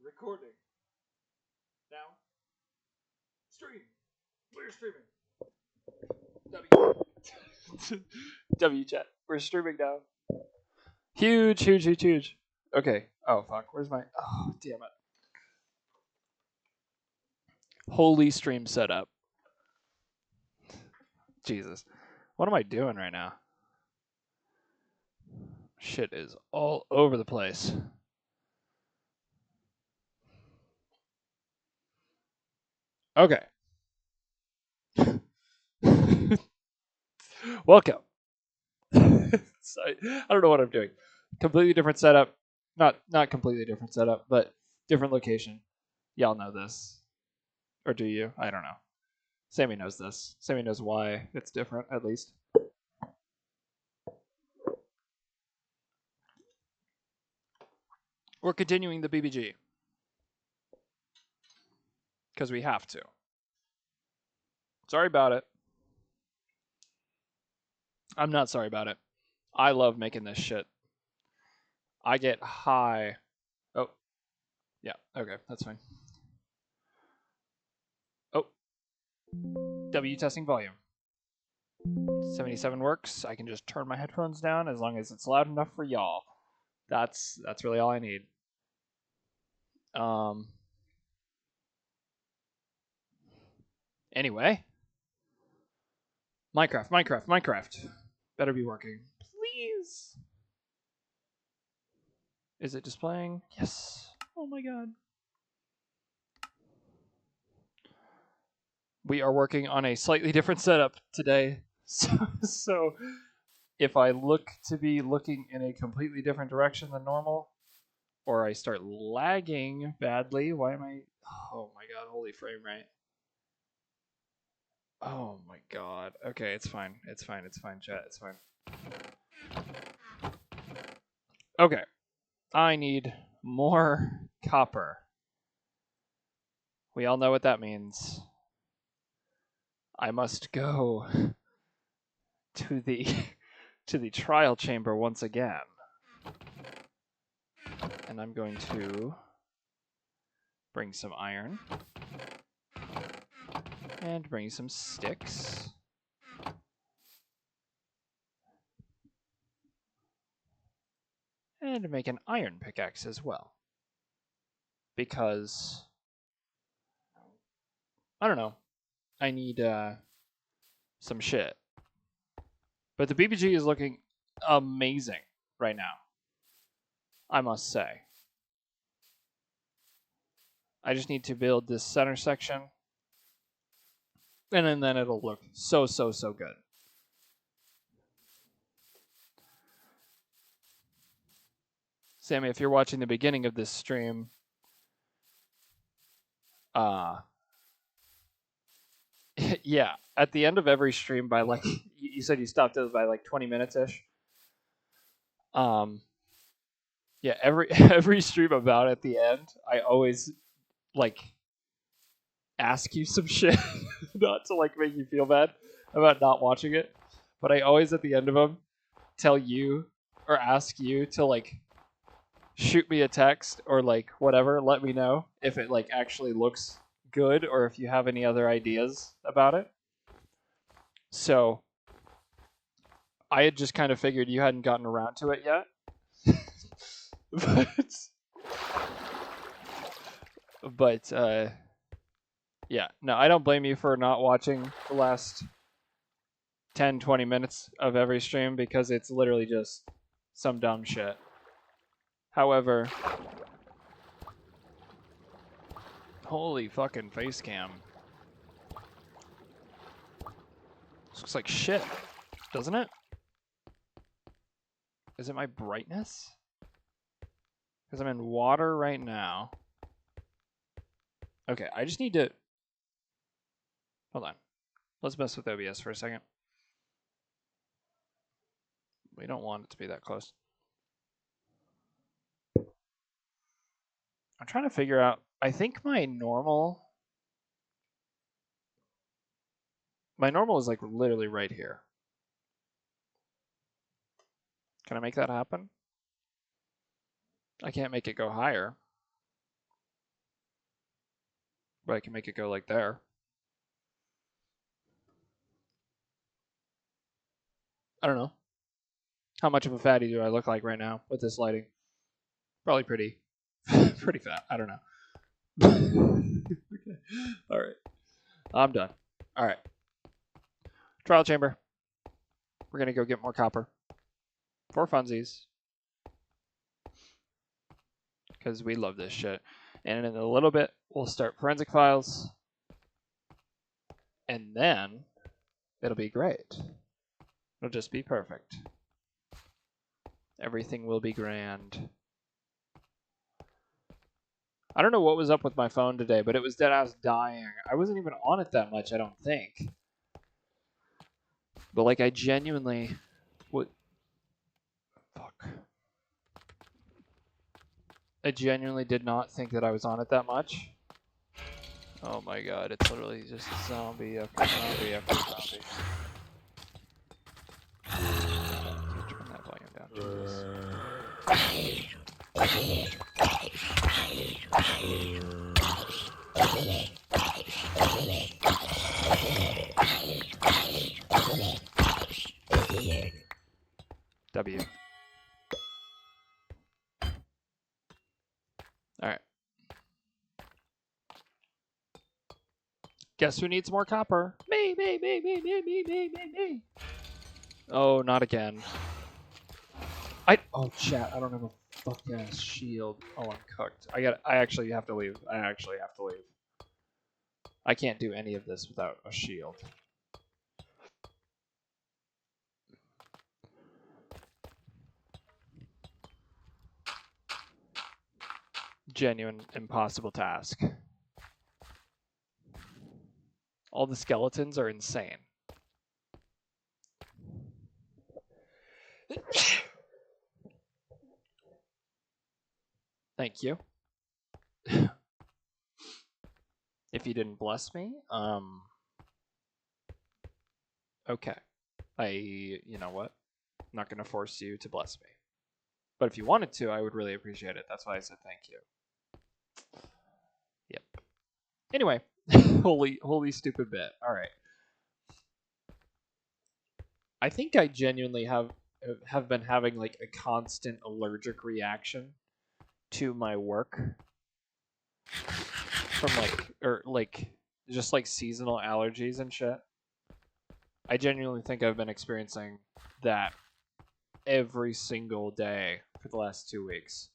Recording. Now. Stream. We're streaming. W chat. We're streaming now. Huge, huge, huge, huge. Okay. Oh, fuck. Where's my... Oh, damn it. Holy stream setup. Jesus. What am I doing right now? Shit is all over the place. Okay. Welcome. Sorry. I don't know what I'm doing. Completely different setup. Not completely different setup, but different location. Y'all know this. Or do you? I don't know. Sammy knows this. Sammy knows why it's different, at least. We're continuing the BBG. Because we have to. Sorry about it. I'm not sorry about it. I love making this shit. I get high. Oh. Yeah, okay, that's fine. Oh. W testing volume. 77 works. I can just turn my headphones down as long as it's loud enough for y'all. That's really all I need. Anyway. Minecraft. Better be working. Please. Is it displaying? Yes. Oh my god. We are working on a slightly different setup today. So if I look to be looking in a completely different direction than normal, or I start lagging badly, why am I... Oh my god, holy frame rate. Oh my god. Okay, it's fine. It's fine, chat. It's fine. Okay. I need more copper. We all know what that means. I must go to the trial chamber once again. And I'm going to bring some iron. And bring some sticks. And make an iron pickaxe as well. Because I don't know. I need some shit. But the BBG is looking amazing right now. I must say. I just need to build this center section. And then it'll look so good. Sammy, if you're watching the beginning of this stream, yeah, at the end of every stream by like you said you stopped it by like 20 minutes ish. Yeah, every stream about at the end, I always like ask you some shit, not to like make you feel bad about not watching it, but I always at the end of them tell you or ask you to like shoot me a text or like whatever, let me know if it like actually looks good or if you have any other ideas about it. So I had just kind of figured you hadn't gotten around to it yet. but yeah, no, I don't blame you for not watching the last 10-20 minutes of every stream because it's literally just some dumb shit. However, holy fucking face cam. This looks like shit, doesn't it? Is it my brightness? Because I'm in water right now. Okay, I just need to... Hold on. Let's mess with OBS for a second. We don't want it to be that close. I'm trying to figure out... I think my normal... My normal is like literally right here. Can I make that happen? I can't make it go higher. But I can make it go like there. I don't know. How much of a fatty do I look like right now with this lighting? Probably pretty pretty fat. I don't know. Okay. All right. I'm done. All right. Trial chamber. We're going to go get more copper. For funsies. Because we love this shit. And in a little bit, we'll start forensic files. And then it'll be great. It'll just be perfect. Everything will be grand. I don't know what was up with my phone today, but it was dead ass dying. I wasn't even on it that much, I don't think. But like I genuinely would fuck. I genuinely did not think that I was on it that much. Oh my god, it's literally just zombie after zombie after zombie. Turn that volume down, Jesus. W. Alright. Guess who needs more copper? Me. Oh, not again. Oh, chat, I don't have a fucking ass shield. Oh, I'm cooked. I actually have to leave. I can't do any of this without a shield. Genuine impossible task. All the skeletons are insane. Thank you. If you didn't bless me, okay. You know what? I'm not gonna force you to bless me. But if you wanted to, I would really appreciate it. That's why I said thank you. Yep. Anyway, holy stupid bit. All right. I think I genuinely have been having like a constant allergic reaction to my work from just like seasonal allergies and shit. I genuinely think I've been experiencing that every single day for the last 2 weeks.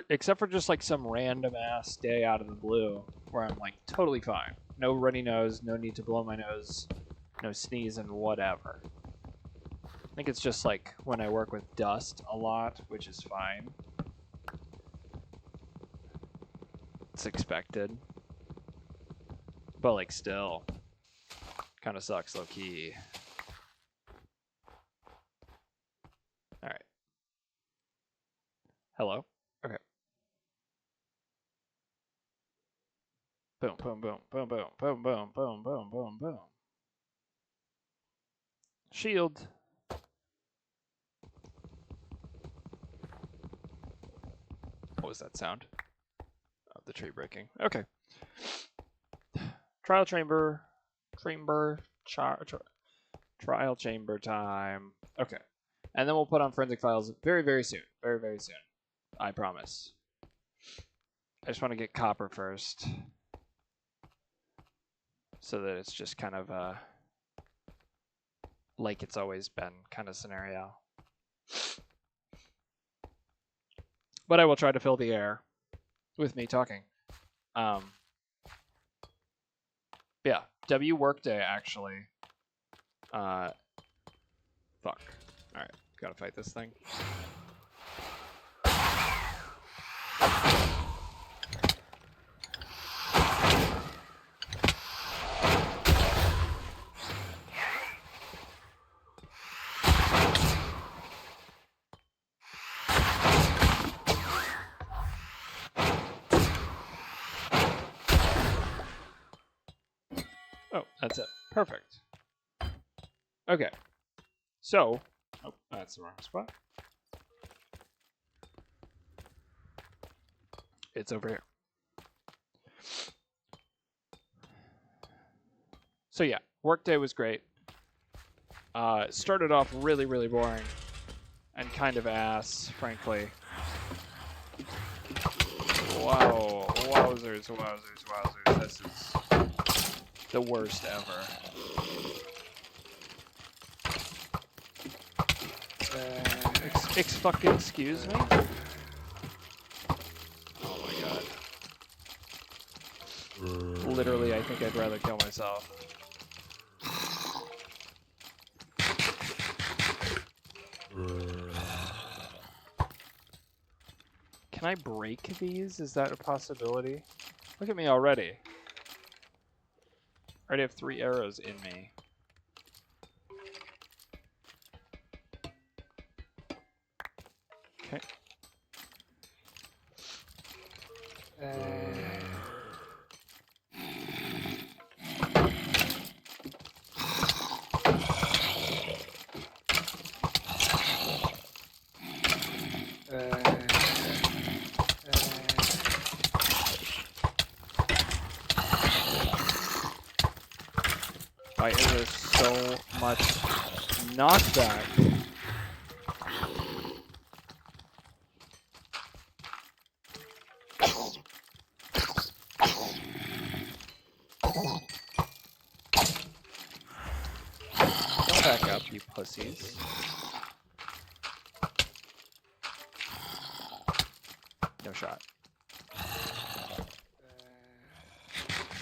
Except for just like some random ass day out of the blue where I'm like totally fine. No runny nose, no need to blow my nose, no sneeze and whatever. I think it's just like when I work with dust a lot, which is fine. It's expected. But like still, kind of sucks low key. Alright. Hello? Okay. Boom, boom, boom, boom, boom, boom, boom, boom, boom, boom, boom. Shield. What was that sound? Oh, the tree breaking. Okay. Trial chamber. Trial chamber time. Okay. And then we'll put on forensic files very, very soon. Very, very soon. I promise. I just want to get copper first. So that it's just kind of like it's always been kind of scenario. But I will try to fill the air with me talking. Yeah, W workday actually. Fuck. Alright, gotta fight this thing. Oh, that's it. Perfect. Okay. So, oh, that's the wrong spot. It's over here. So yeah, workday was great. It started off really, really boring and kind of ass, frankly. Wow, wowzers, wowzers, wowzers. This is the worst ever. Fucking excuse me? Oh my god. Literally, I think I'd rather kill myself. Can I break these? Is that a possibility? Look at me already. I already have 3 arrows in me. Okay. Why is there so much knockback? Don't back up, you pussies. No shot.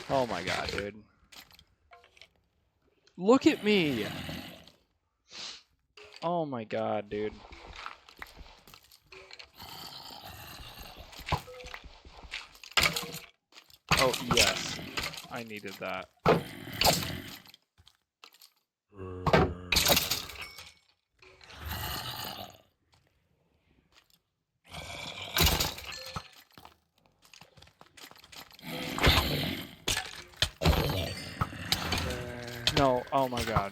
Oh my god, dude. Look at me! Oh my god, dude. Oh, yes. I needed that. No, oh my god.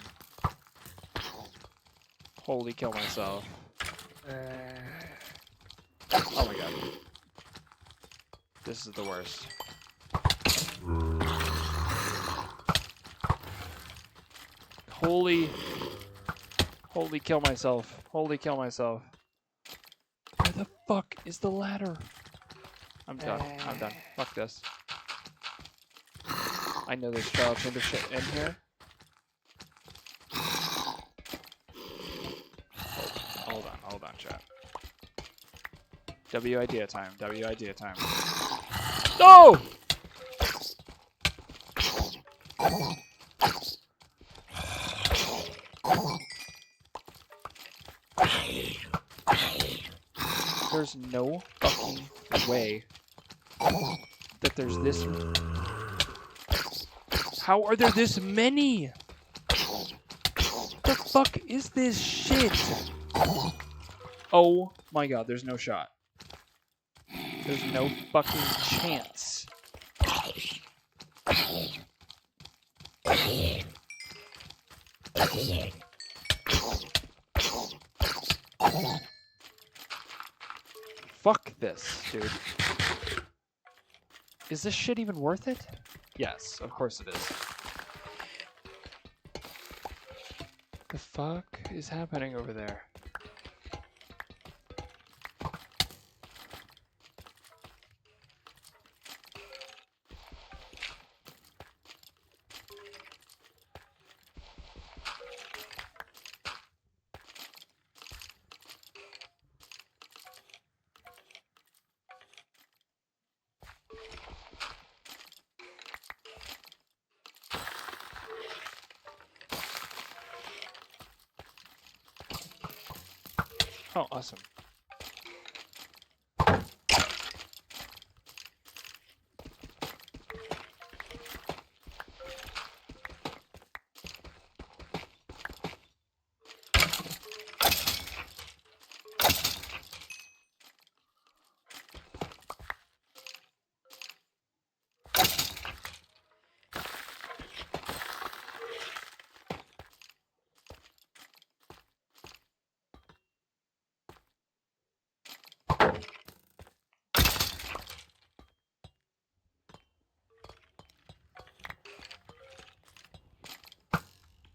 Holy kill myself. Oh my god. This is the worst. Holy kill myself. Holy kill myself. Where the fuck is the ladder? I'm done. I'm done. Fuck this. I know there's trial chamber shit in here. Hold on, chat. W idea time. W idea time. No! There's no fucking way that there's this. How are there this many? The fuck is this shit? Oh my god, there's no shot. There's no fucking chance. Fuck this, dude. Is this shit even worth it? Yes, of course it is. The fuck is happening over there? Oh, awesome.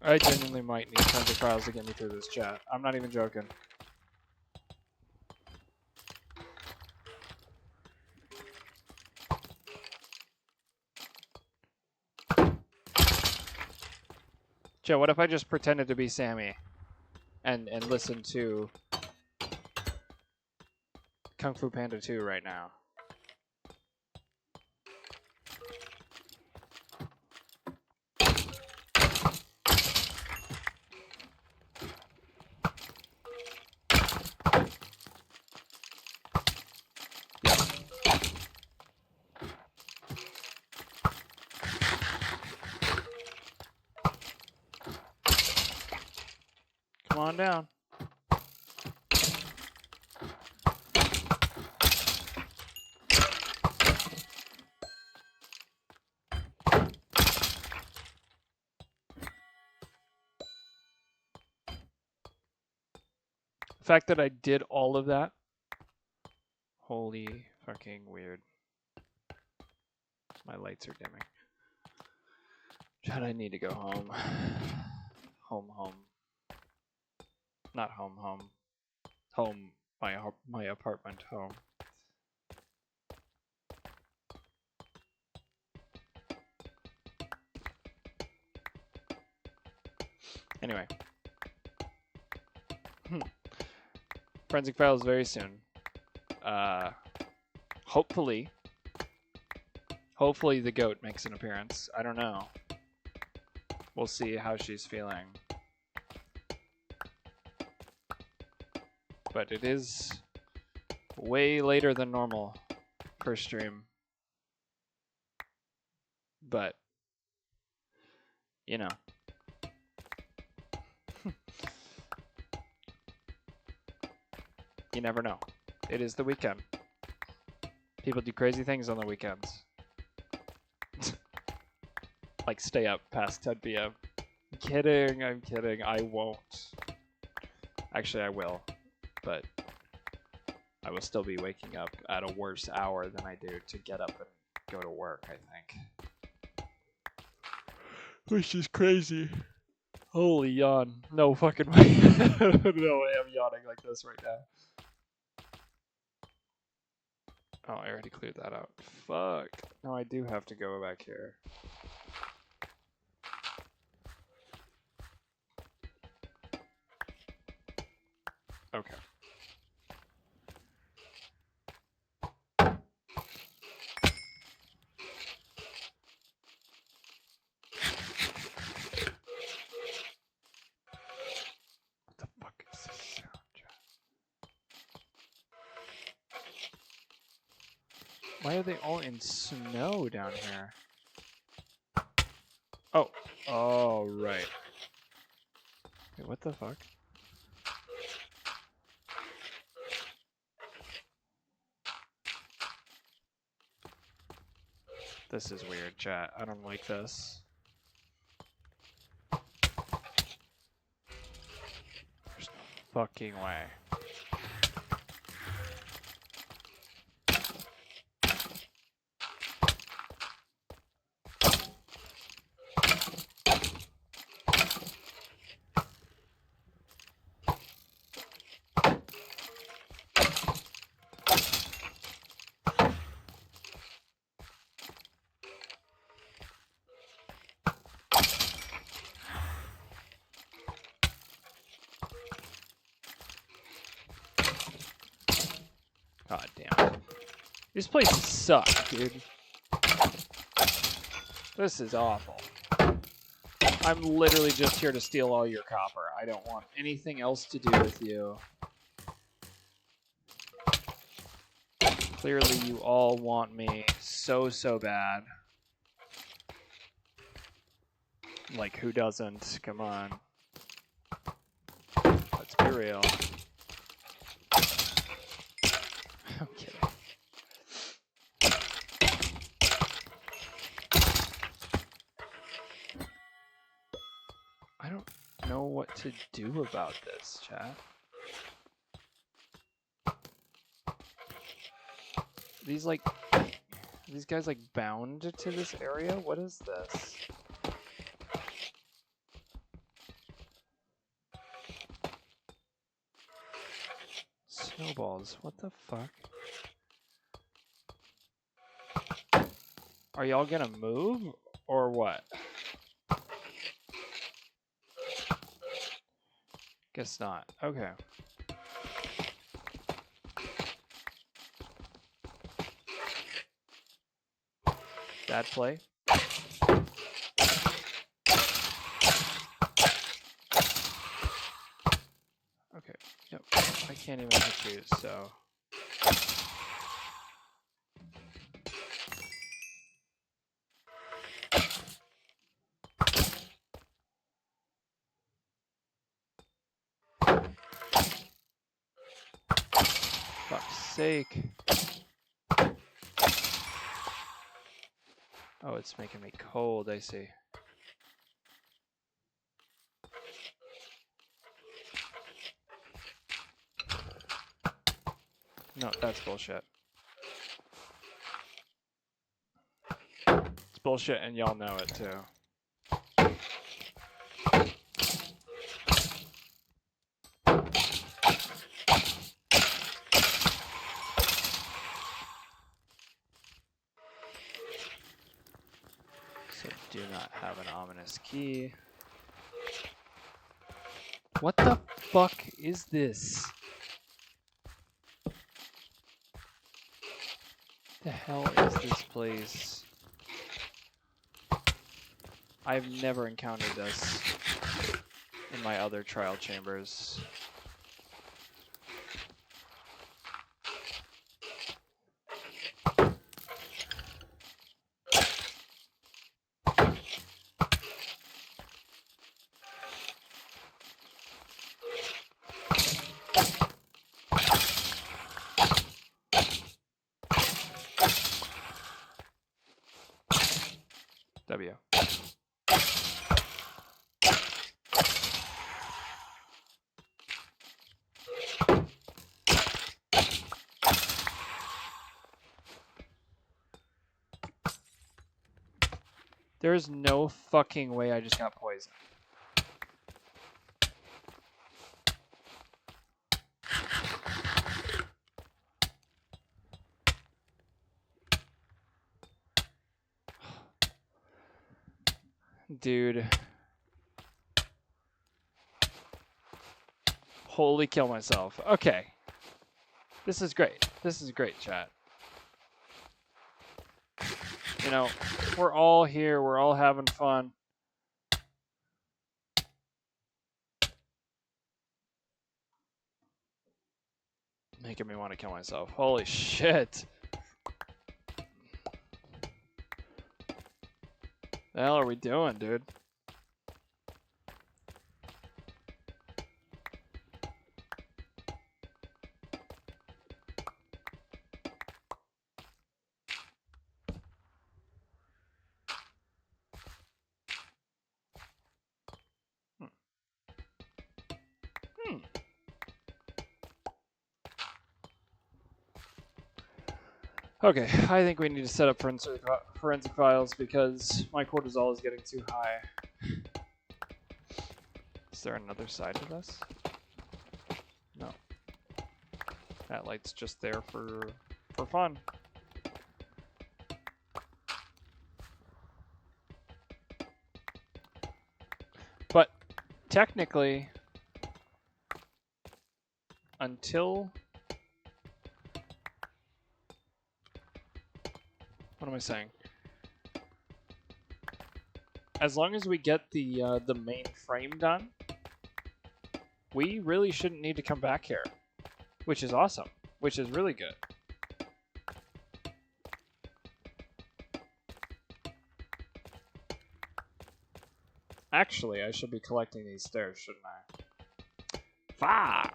I genuinely might need tons of files to get me through this chat. I'm not even joking. Joe, what if I just pretended to be Sammy and listen to Kung Fu Panda 2 right now? Come on down. The fact that I did all of that, holy fucking weird. My lights are dimming. Chad, I need to go home. Home. Not home. Home, my apartment home. Anyway. Forensic Files very soon. Hopefully the goat makes an appearance. I don't know. We'll see how she's feeling. But it is way later than normal for stream. But, you know. You never know. It is the weekend. People do crazy things on the weekends. Like stay up past 10 p.m. I'm kidding. I won't. Actually, I will. But I will still be waking up at a worse hour than I do to get up and go to work, I think. Which is crazy. Holy yawn. No fucking way. No way I'm yawning like this right now. Oh, I already cleared that out. Fuck. No, I do have to go back here. Okay. What the fuck is this sound, John? Why are they all in snow down here? Oh. Oh, right. Wait, what the fuck? This is weird, chat. I don't like this. There's no fucking way. God damn it. These places suck, dude. This is awful. I'm literally just here to steal all your copper. I don't want anything else to do with you. Clearly you all want me so bad. Like, who doesn't? Come on. Let's be real. I'm kidding. I don't know what to do about this, chat. These guys like bound to this area? What is this? balls. What the fuck? Are y'all gonna move or what? Guess not. Okay. Bad play. Okay. Yep. I can't even hit you, so. Fuck's sake. Oh, it's making me cold, I see. No, that's bullshit. It's bullshit and y'all know it too. So do not have an ominous key. What the fuck is this? The hell is this place? I've never encountered this in my other trial chambers. W. There is no fucking way I just got poisoned. Dude. Holy kill myself. Okay. This is great. This is great, chat. You know, we're all here. We're all having fun. Making me want to kill myself. Holy shit. The hell are we doing, dude? Okay, I think we need to set up forensic files because my cortisol is getting too high. Is there another side to this? No. That light's just there for fun. But technically, until... What am I saying? As long as we get the main frame done, we really shouldn't need to come back here, which is awesome, which is really good. Actually, I should be collecting these stairs, shouldn't I? Fah!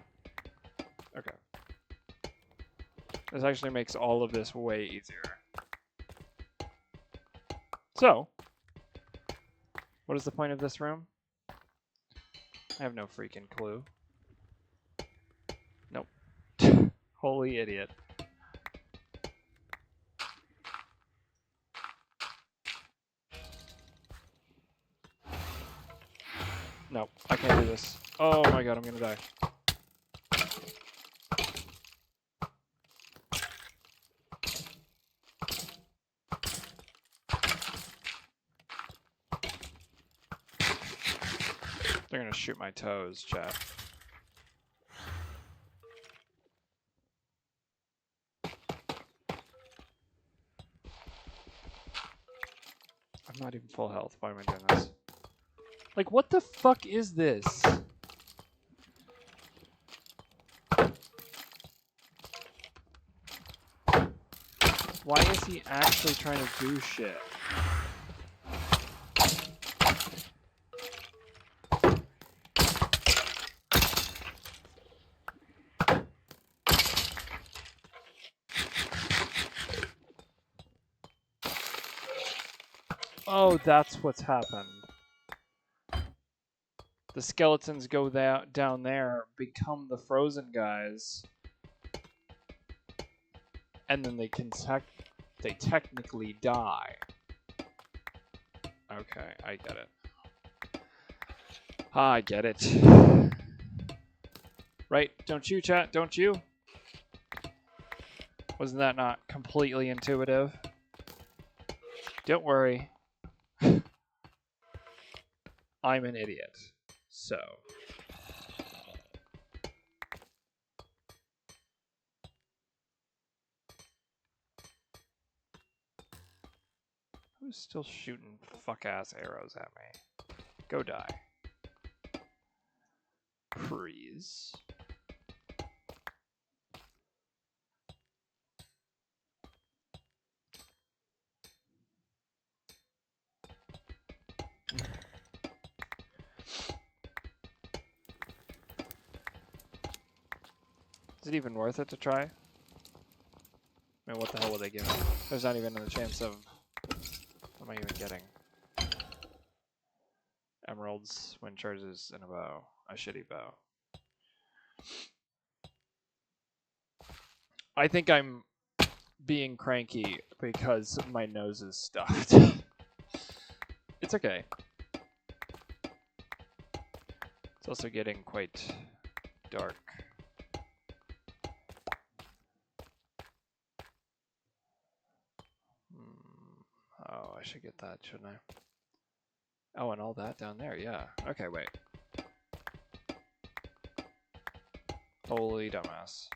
Okay. This actually makes all of this way easier. So, what is the point of this room? I have no freaking clue. Nope. Holy idiot. No, I can't do this. Oh my god, I'm gonna die. They're gonna shoot my toes, chat. I'm not even full health. Why am I doing this? Like, what the fuck is this? Why is he actually trying to do shit? Oh, that's what's happened. The skeletons go down there, become the frozen guys, and then they technically die. Okay, I get it. I get it. Right? Don't you, chat? Don't you? Wasn't that not completely intuitive? Don't worry. I'm an idiot. So. Who's still shooting fuck-ass arrows at me? Go die. Please. Is it even worth it to try? I mean, what the hell will they give me? There's not even a chance of... What am I even getting? Emeralds, wind charges, and a bow. A shitty bow. I think I'm being cranky because my nose is stuffed. It's okay. It's also getting quite dark. Oh, I should get that, shouldn't I? Oh, and all that down there, yeah. Okay, wait. Holy dumbass.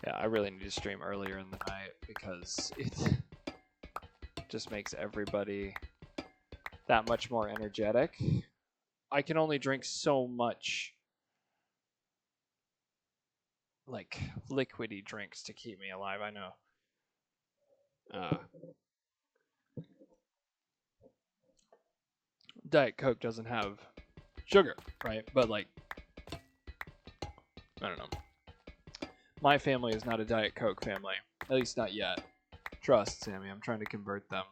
Yeah, I really need to stream earlier in the night because it just makes everybody that much more energetic. I can only drink so much, like, liquidy drinks to keep me alive, I know. Diet Coke doesn't have sugar, right? But, like, I don't know. My family is not a Diet Coke family. At least not yet. Trust, Sammy. I'm trying to convert them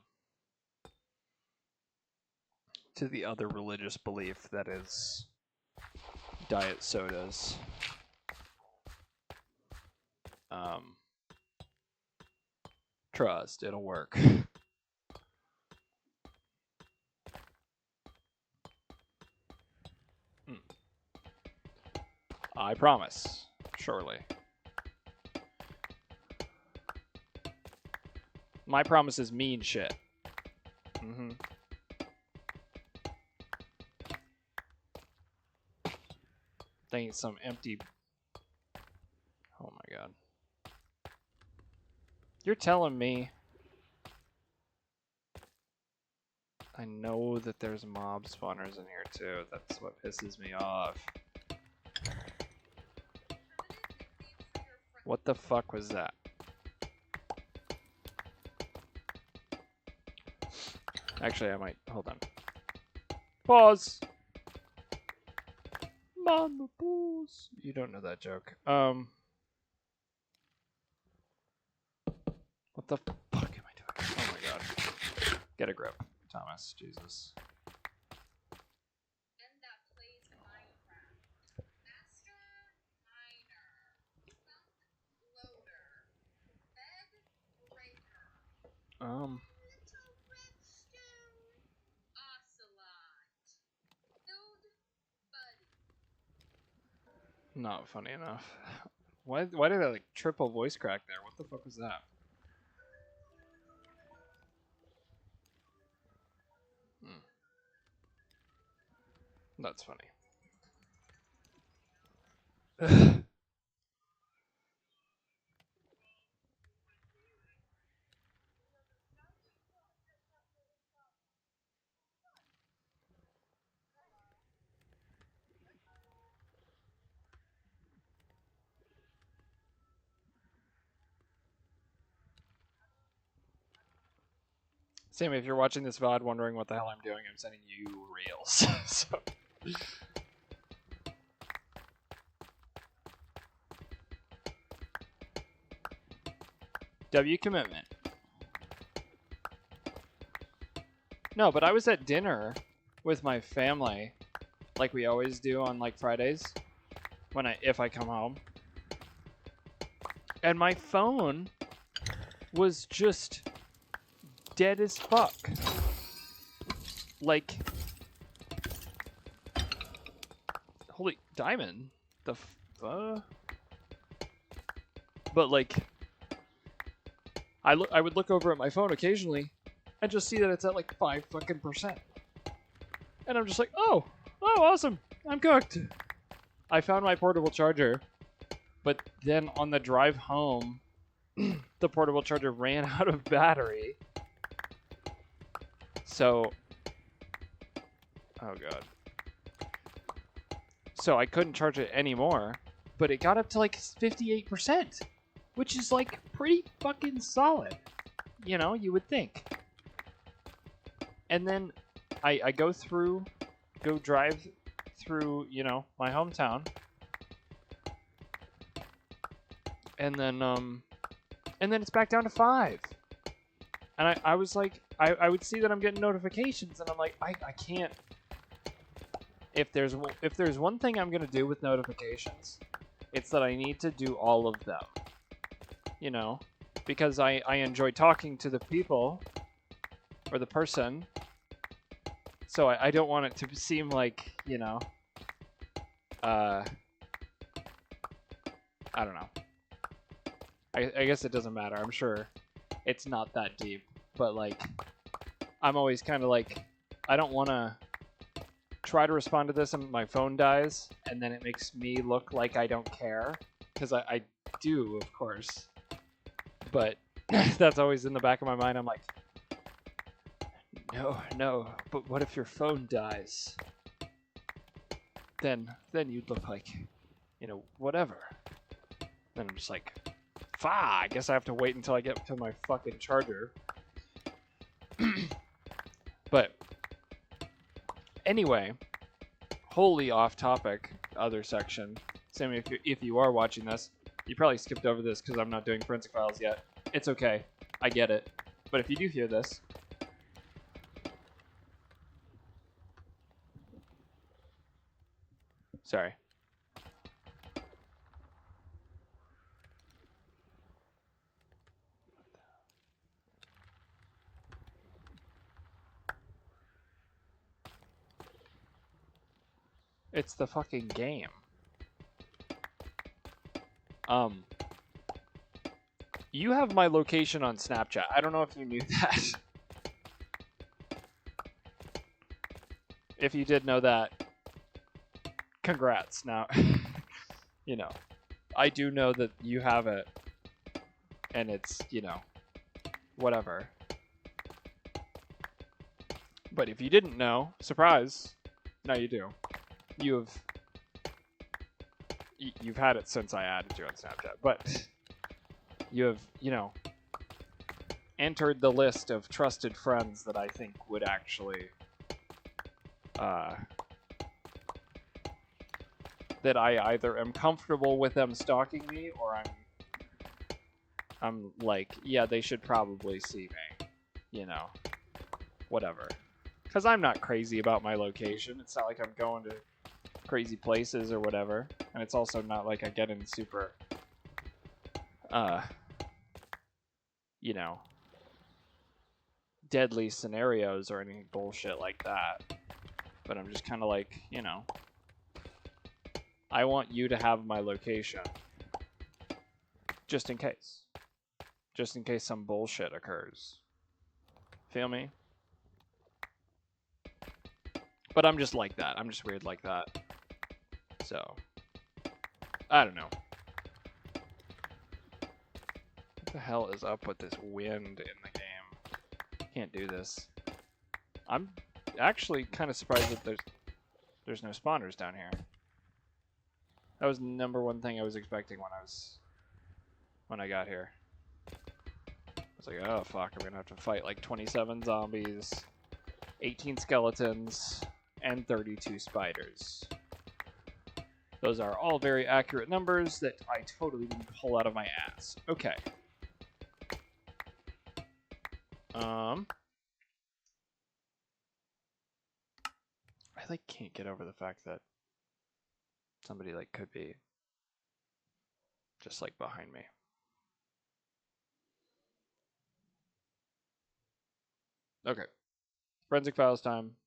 to the other religious belief that is diet sodas. Trust, it'll work. I promise. Surely. My promises mean shit. Mm-hmm. They ain't some empty... Oh my god. You're telling me... I know that there's mob spawners in here too. That's what pisses me off. What the fuck was that? Actually, I might... Hold on. Pause! Mama pause! You don't know that joke. What the fuck am I doing? Oh my god. Get a grip, Thomas. Jesus. Not funny enough. Why did I like triple voice crack there? What the fuck was that? Hmm. That's funny. Sam, if you're watching this VOD wondering what the hell I'm doing, I'm sending you reels. So. W commitment. No, but I was at dinner with my family, like we always do on like Fridays, if I come home, and my phone was just dead as fuck. Like, holy diamond, but like, I would look over at my phone occasionally, and just see that it's at like 5%, and I'm just like, oh, awesome, I'm cooked. I found my portable charger, but then on the drive home, the portable charger ran out of battery. So, oh god. So I couldn't charge it anymore, but it got up to like 58%, which is like pretty fucking solid. You know, you would think. And then I go drive through, you know, my hometown. And then it's back down to 5. And I was like, I would see that I'm getting notifications, and I'm like, I can't. If there's one thing I'm gonna do with notifications, it's that I need to do all of them. You know, because I enjoy talking to the people or the person, so I don't want it to seem like, you know, I don't know. I guess it doesn't matter. I'm sure it's not that deep, but like, I'm always kind of like, I don't want to try to respond to this and my phone dies, and then it makes me look like I don't care, because I do, of course, but that's always in the back of my mind. I'm like, no, but what if your phone dies? Then you'd look like, you know, whatever. Then I'm just like, I guess I have to wait until I get to my fucking charger. But anyway, wholly off topic, other section. Sammy, if you are watching this, you probably skipped over this because I'm not doing forensic files yet. It's okay. I get it. But if you do hear this, sorry. It's the fucking game. You have my location on Snapchat. I don't know if you knew that. If you did know that, congrats. Now, you know, I do know that you have it, and it's, you know, whatever. But if you didn't know, surprise, now you do. You've had it since I added you on Snapchat, but you have, you know, entered the list of trusted friends that I think would actually, that I either am comfortable with them stalking me, or I'm like, yeah, they should probably see me, you know, whatever. Because I'm not crazy about my location. It's not like I'm going to crazy places or whatever. And it's also not like I get in super, you know, deadly scenarios or any bullshit like that. But I'm just kind of like, you know, I want you to have my location. Just in case. Just in case some bullshit occurs. Feel me? But I'm just like that. I'm just weird like that. So, I don't know. What the hell is up with this wind in the game? Can't do this. I'm actually kind of surprised that there's no spawners down here. That was the #1 thing I was expecting when I got here. I was like, oh fuck, I'm gonna have to fight like 27 zombies, 18 skeletons, and 32 spiders. Those are all very accurate numbers that I totally didn't pull out of my ass. Okay. I like can't get over the fact that somebody like could be just like behind me. Okay. Forensic files time.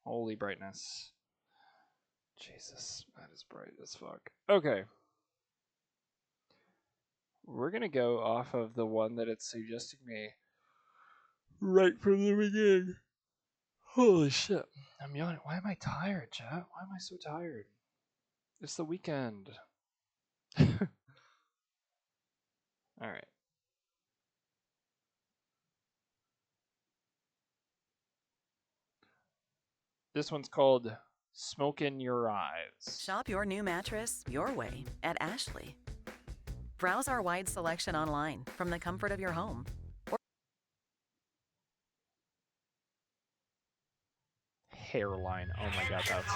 Holy brightness. Jesus, that is bright as fuck. Okay. We're gonna go off of the one that it's suggesting me right from the beginning. Holy shit. I'm yawning. Why am I tired, chat? Why am I so tired? It's the weekend. Alright. This one's called Smoke in Your Eyes. Shop your new mattress your way at Ashley. Browse our wide selection online from the comfort of your home. Hairline. Oh my god, that's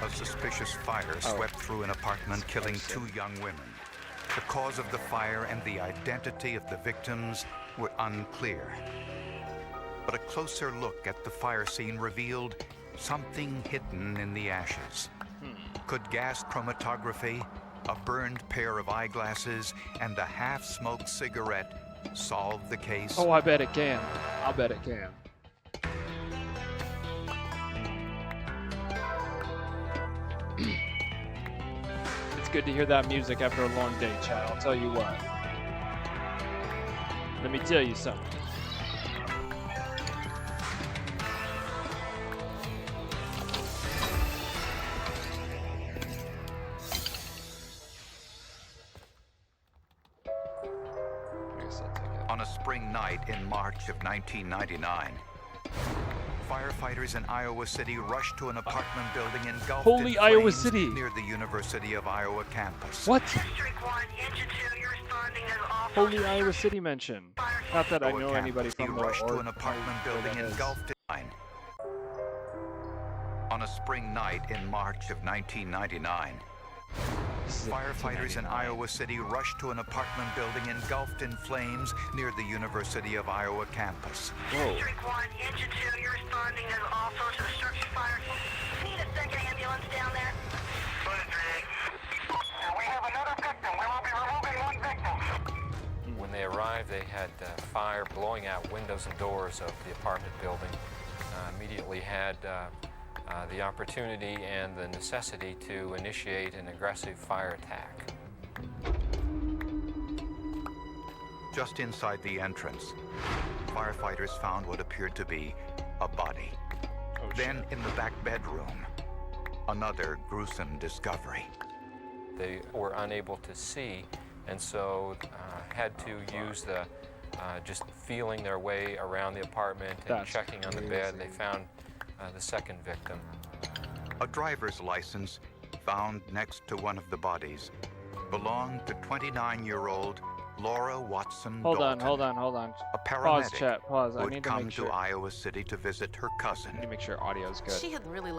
A suspicious fire swept through an apartment, killing 2 young women. The cause of the fire and the identity of the victims were unclear. But a closer look at the fire scene revealed something hidden in the ashes. Could gas chromatography, a burned pair of eyeglasses, and a half-smoked cigarette solve the case? Oh, I bet it can. I'll bet it can. It's good to hear that music after a long day, chat. I'll tell you what. Let me tell you something. On a spring night in March of 1999, firefighters in Iowa City rushed to an apartment building engulfed Holy in Iowa flames City. near the University of Iowa campus. What? Holy Iowa City mention. Not that I know anybody from there. Rushed to an apartment building engulfed in. On a spring night in March of 1999, firefighters in Iowa City rushed to an apartment building engulfed in flames near the University of Iowa campus. Whoa. District 1, Engine 2, you're responding to all sorts of structure fire. Need a second ambulance down there? We have another victim. We will be removing 1 victim. When they arrived, they had fire blowing out windows and doors of the apartment building. Immediately had the opportunity and the necessity to initiate an aggressive fire attack. Just inside the entrance, firefighters found what appeared to be a body. Then in the back bedroom, another gruesome discovery. They were unable to see, and so had to use the just feeling their way around the apartment and checking on the bed. They found the second victim. A driver's license found next to one of the bodies belonged to 29-year-old Laura Watson Dalton, Hold on. a paramedic Pause, chat. Pause. who I had need to come make sure. to Iowa City to visit her cousin. I need to make sure audio's good. She had really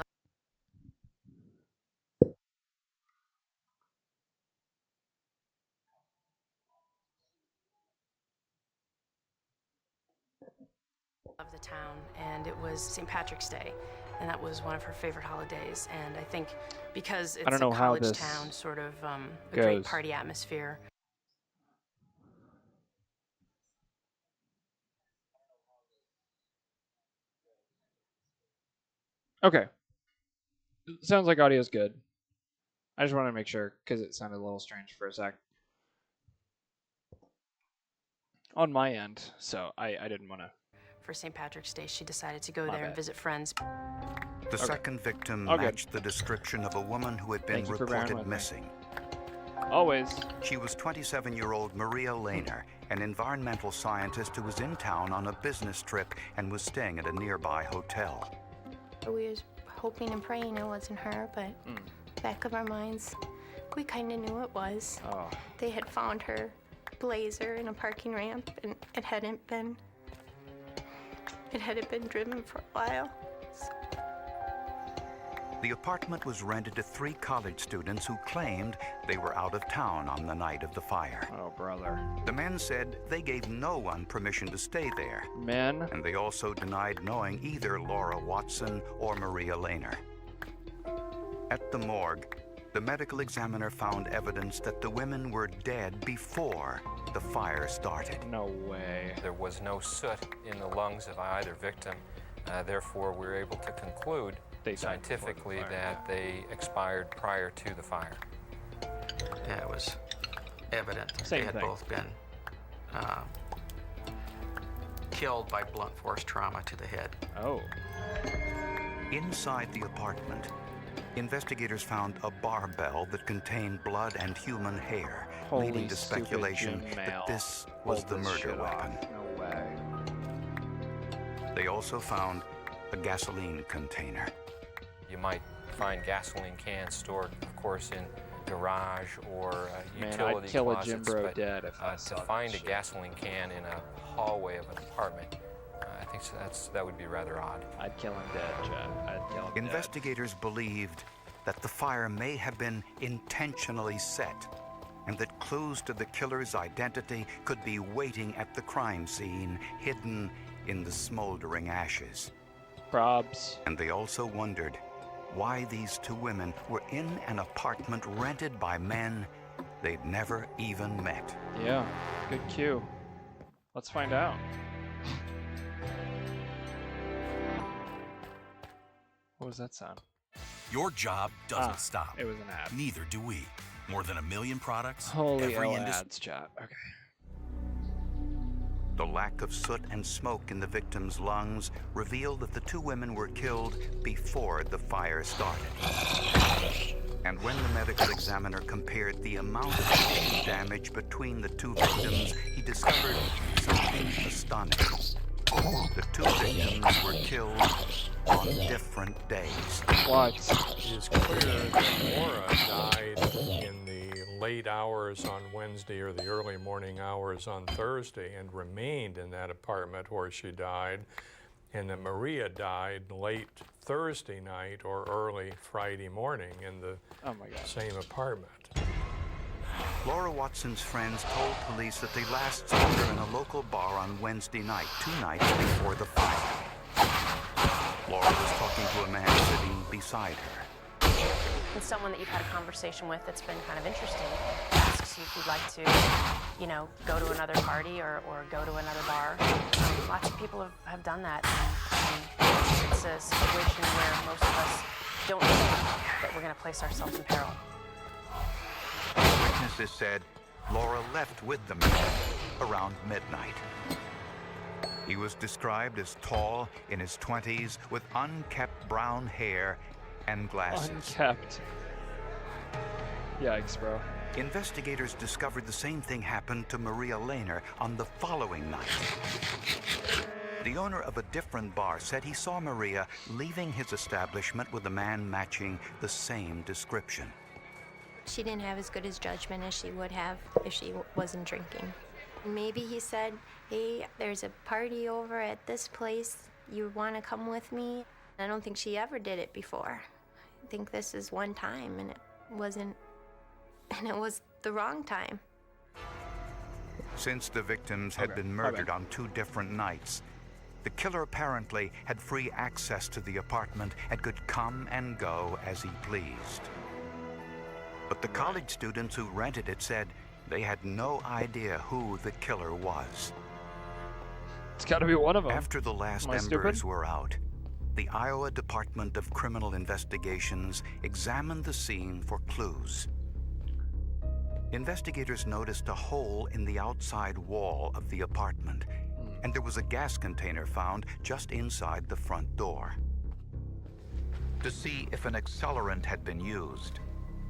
of the town, and it was St. Patrick's Day, and that was one of her favorite holidays. And I think because it's don't know a how college this town, sort of a goes. great party atmosphere. Okay. Sounds like audio's good. I just wanted to make sure because it sounded a little strange for a sec on my end, so I didn't want to. For St. Patrick's Day, she decided to go My there and bad. visit friends. The second victim All good. matched the description of a woman who had been Thank you for bearing reported with me. missing. Always. She was 27-year-old Maria Lehner, an environmental scientist who was in town on a business trip and was staying at a nearby hotel. We was hoping and praying it wasn't her, but back of our minds, we kind of knew it was. Oh. They had found her blazer in a parking ramp, and it hadn't been driven for a while. The apartment was rented to 3 college students who claimed they were out of town on the night of the fire. Oh, brother. The men said they gave no one permission to stay there, Men. and they also denied knowing either Laura Watson or Maria Lehner. At the morgue, the medical examiner found evidence that the women were dead before the fire started. No way. There was no soot in the lungs of either victim. Therefore, we were able to conclude They died before the scientifically fire. that they expired prior to the fire. Yeah, it was evident Same they had thing. both been killed by blunt force trauma to the head. Oh. Inside the apartment, investigators found a barbell that contained blood and human hair, Holy leading to stupid speculation gym that mail. this was Pulled the this murder shit off. weapon. No way. They also found a gasoline container. You might find gasoline cans stored, of course, in garage or Man, utility I'd kill a closets, gym bro but dead if I saw to that find a shit. gasoline can in a hallway of an apartment, I think that would be rather odd. I'd kill him dead, Chad. I'd kill him Investigators believed that the fire may have been intentionally set and that clues to the killer's identity could be waiting at the crime scene, hidden in the smoldering ashes. dead. Probs. And they also wondered why these 2 women were in an apartment rented by men they'd never even met. Yeah. Good cue. Let's find out. What was that sound? Your job doesn't stop. It was an ad. Neither do we. More than 1 million products. Holy every hell industry. ads, chat. Okay. The lack of soot and smoke in the victims' lungs revealed that the 2 women were killed before the fire started. And when the medical examiner compared the amount of damage between the 2 victims, he discovered something astonishing. The 2 victims were killed on different days. What? It is clear that Laura died in the late hours on Wednesday or the early morning hours on Thursday and remained in that apartment where she died, and that Maria died late Thursday night or early Friday morning in the Oh my god. same apartment. Laura Watson's friends told police that they last saw her in a local bar on Wednesday night, 2 nights before the fire. Laura was talking to a man sitting beside her. And someone that you've had a conversation with that's been kind of interesting asks you if you'd like to, go to another party or go to another bar. Lots of people have done that. And it's a situation where most of us don't think that we're going to place ourselves in peril. Witnesses said Laura left with the man around midnight. He was described as tall, in his 20s, with unkempt brown hair and glasses. Unkept. Yikes, bro. Investigators discovered the same thing happened to Maria Lehner on the following night. The owner of a different bar said he saw Maria leaving his establishment with a man matching the same description. She didn't have as good as judgment as she would have if she wasn't drinking. Maybe he said, hey, there's a party over at this place. You want to come with me? I don't think she ever did it before. I think this is one time, and it was the wrong time. Since the victims had been murdered on 2 different nights, the killer apparently had free access to the apartment and could come and go as he pleased. But the college students who rented it said they had no idea who the killer was. It's got to be one of them. After the last Am I embers stupid? were out, the Iowa Department of Criminal Investigations examined the scene for clues. Investigators noticed a hole in the outside wall of the apartment, and there was a gas container found just inside the front door. To see if an accelerant had been used,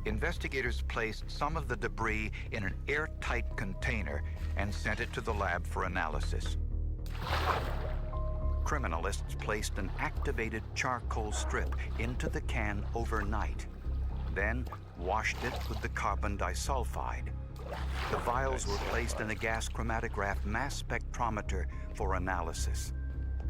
investigators placed some of the debris in an airtight container and sent it to the lab for analysis. Criminalists placed an activated charcoal strip into the can overnight, then washed it with the carbon disulfide. The vials were placed in a gas chromatograph mass spectrometer for analysis.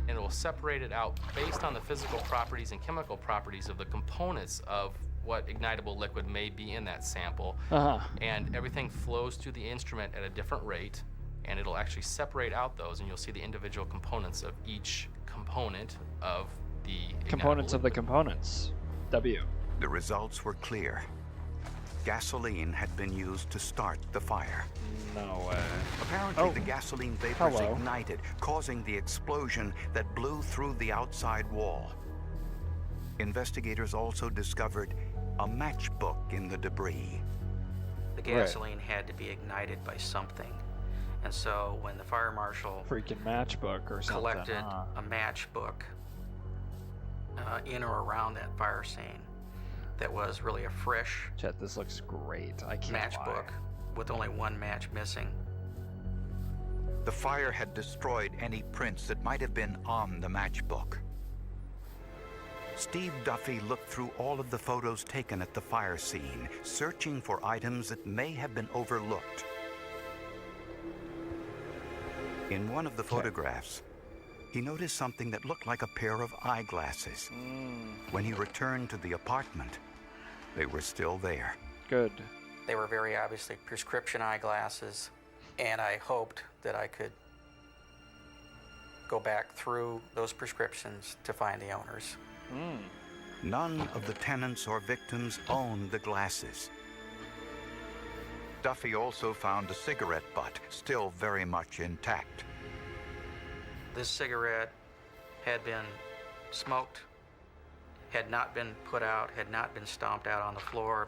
And it will separate it out based on the physical properties and chemical properties of the components of what ignitable liquid may be in that sample. And everything flows through the instrument at a different rate, and it'll actually separate out those, and you'll see the individual components of each component of the Components of the components. W. The results were clear. Gasoline had been used to start the fire. No way. Apparently, the gasoline vapors ignited, causing the explosion that blew through the outside wall. Investigators also discovered a matchbook in the debris. The gasoline had to be ignited by something. And so when the fire marshal Freaking matchbook or something. collected a matchbook in or around that fire scene, that was really a fresh Chet, this looks great. I can't matchbook with only one match missing. The fire had destroyed any prints that might have been on the matchbook. Steve Duffy looked through all of the photos taken at the fire scene, searching for items that may have been overlooked. In one of the photographs, he noticed something that looked like a pair of eyeglasses. When he returned to the apartment, they were still there. Good. They were very obviously prescription eyeglasses, and I hoped that I could go back through those prescriptions to find the owners. None of the tenants or victims owned the glasses. Duffy also found a cigarette butt, still very much intact. This cigarette had been smoked, had not been put out, had not been stomped out on the floor.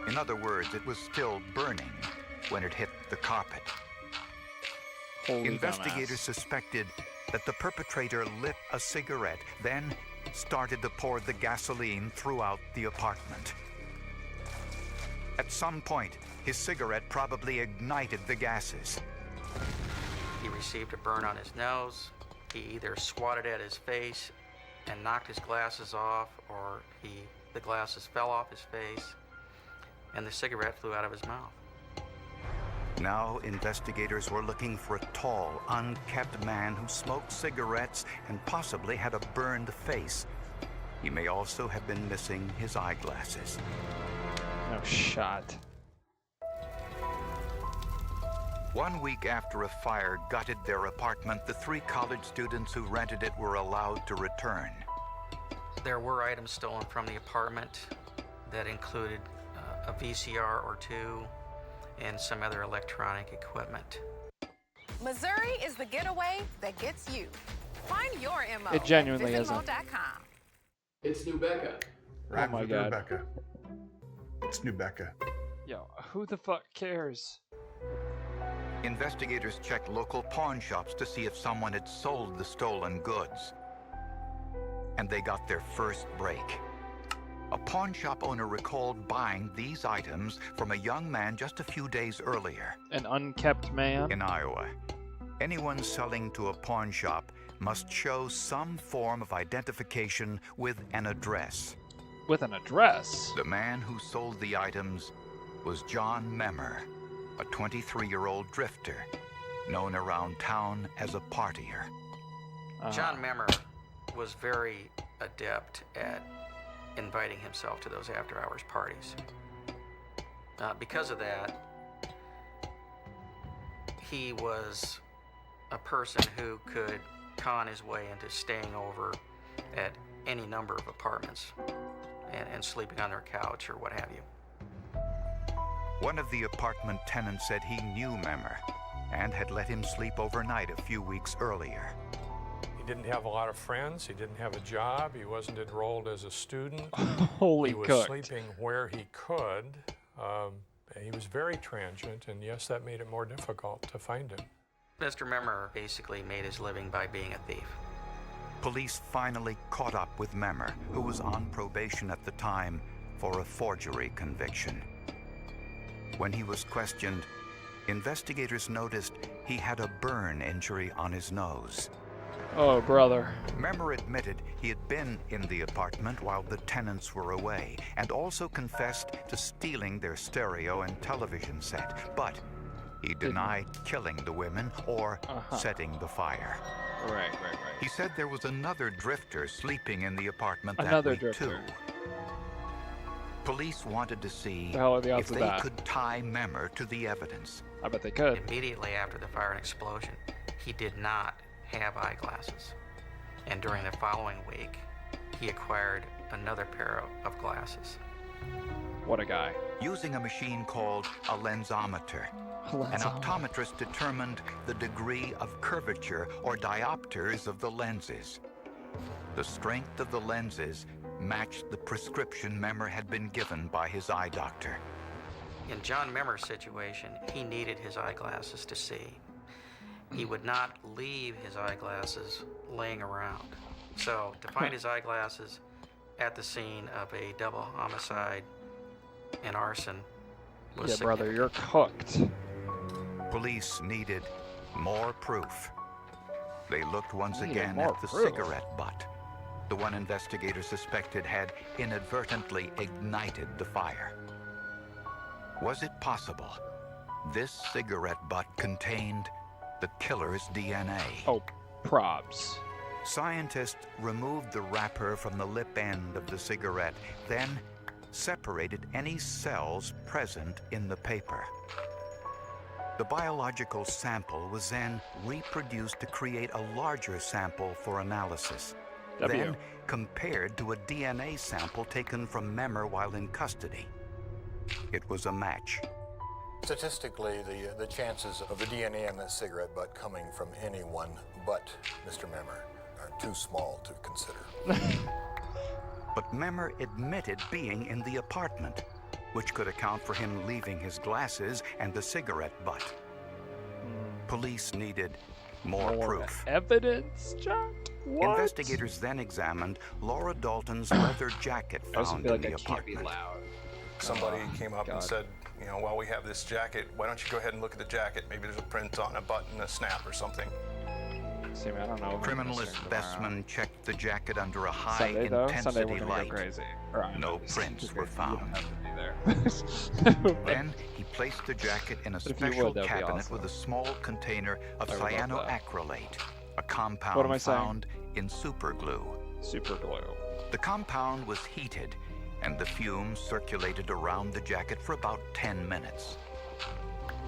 In other words, it was still burning when it hit the carpet. Investigators suspected that the perpetrator lit a cigarette, then started to pour the gasoline throughout the apartment. At some point, his cigarette probably ignited the gases. He received a burn on his nose. He either swatted at his face and knocked his glasses off, or the glasses fell off his face, and the cigarette flew out of his mouth. Now, investigators were looking for a tall, unkempt man who smoked cigarettes and possibly had a burned face. He may also have been missing his eyeglasses. No shot. 1 week after a fire gutted their apartment, the 3 college students who rented it were allowed to return. There were items stolen from the apartment that included a VCR or 2 and some other electronic equipment. Missouri is the getaway that gets you. Find your MO It genuinely at isn't. visitmo.com. It's New Becca. Oh my god. Becca. It's New Becca. Yo, who the fuck cares? Investigators checked local pawn shops to see if someone had sold the stolen goods. And they got their first break. A pawn shop owner recalled buying these items from a young man just a few days earlier. An unkept man? In Iowa, anyone selling to a pawn shop must show some form of identification with an address. With an address? The man who sold the items was John Memmer, a 23-year-old drifter, known around town as a partier. John Memmer was very adept at inviting himself to those after-hours parties. Because of that, he was a person who could con his way into staying over at any number of apartments and sleeping on their couch or what have you. One of the apartment tenants said he knew Memmer and had let him sleep overnight a few weeks earlier. didn't have a lot of friends. He didn't have a job. He wasn't enrolled as a student. Holy He was cooked. sleeping where he could. He was very transient, and yes, that made it more difficult to find him. Mr. Memmer basically made his living by being a thief. Police finally caught up with Memmer, who was on probation at the time for a forgery conviction. When he was questioned, investigators noticed he had a burn injury on his nose. Oh, brother. Memmer admitted he had been in the apartment while the tenants were away and also confessed to stealing their stereo and television set, but he denied killing the women or setting the fire. Right. He said there was another drifter sleeping in the apartment Another that week drifter. too. Police wanted to see The hell are the odds if of they that? could tie Memmer to the evidence. I bet they could. Immediately after the fire and explosion, he did not have eyeglasses. And during the following week, he acquired another pair of glasses. What a guy. Using a machine called a lensometer, an optometrist determined the degree of curvature or diopters of the lenses. The strength of the lenses matched the prescription Memmer had been given by his eye doctor. In John Memmer's situation, he needed his eyeglasses to see. He would not leave his eyeglasses laying around. So, to find his eyeglasses at the scene of a double homicide and arson was Yeah, brother, you're cooked. Police needed more proof. They looked once Needed again more at the proof. cigarette butt, the one investigators suspected had inadvertently ignited the fire. Was it possible this cigarette butt contained the killer's DNA? Oh, probs. Scientists removed the wrapper from the lip end of the cigarette, then separated any cells present in the paper. The biological sample was then reproduced to create a larger sample for analysis, then compared to a DNA sample taken from Memmer while in custody. It was a match. Statistically, the chances of the DNA in the cigarette butt coming from anyone but Mr. Memmer are too small to consider. But Memmer admitted being in the apartment, which could account for him leaving his glasses and the cigarette butt. Police needed more proof. Evidence, Jack? What? Investigators then examined Laura Dalton's leather jacket found in the apartment. Somebody came up and said, you know, while we have this jacket, why don't you go ahead and look at the jacket? Maybe there's a print on a button, a snap or something. See, I don't know. Criminalist Bessman checked the jacket under a Sunday, though? high-intensity Sunday we're gonna light. go crazy. No prints were found. Then he placed the jacket in a But if you special would, that'd be cabinet awesome. with a small container of I would love that. cyanoacrylate, a What am I compound saying? found in superglue. Superglue. The compound was heated, and the fumes circulated around the jacket for about 10 minutes.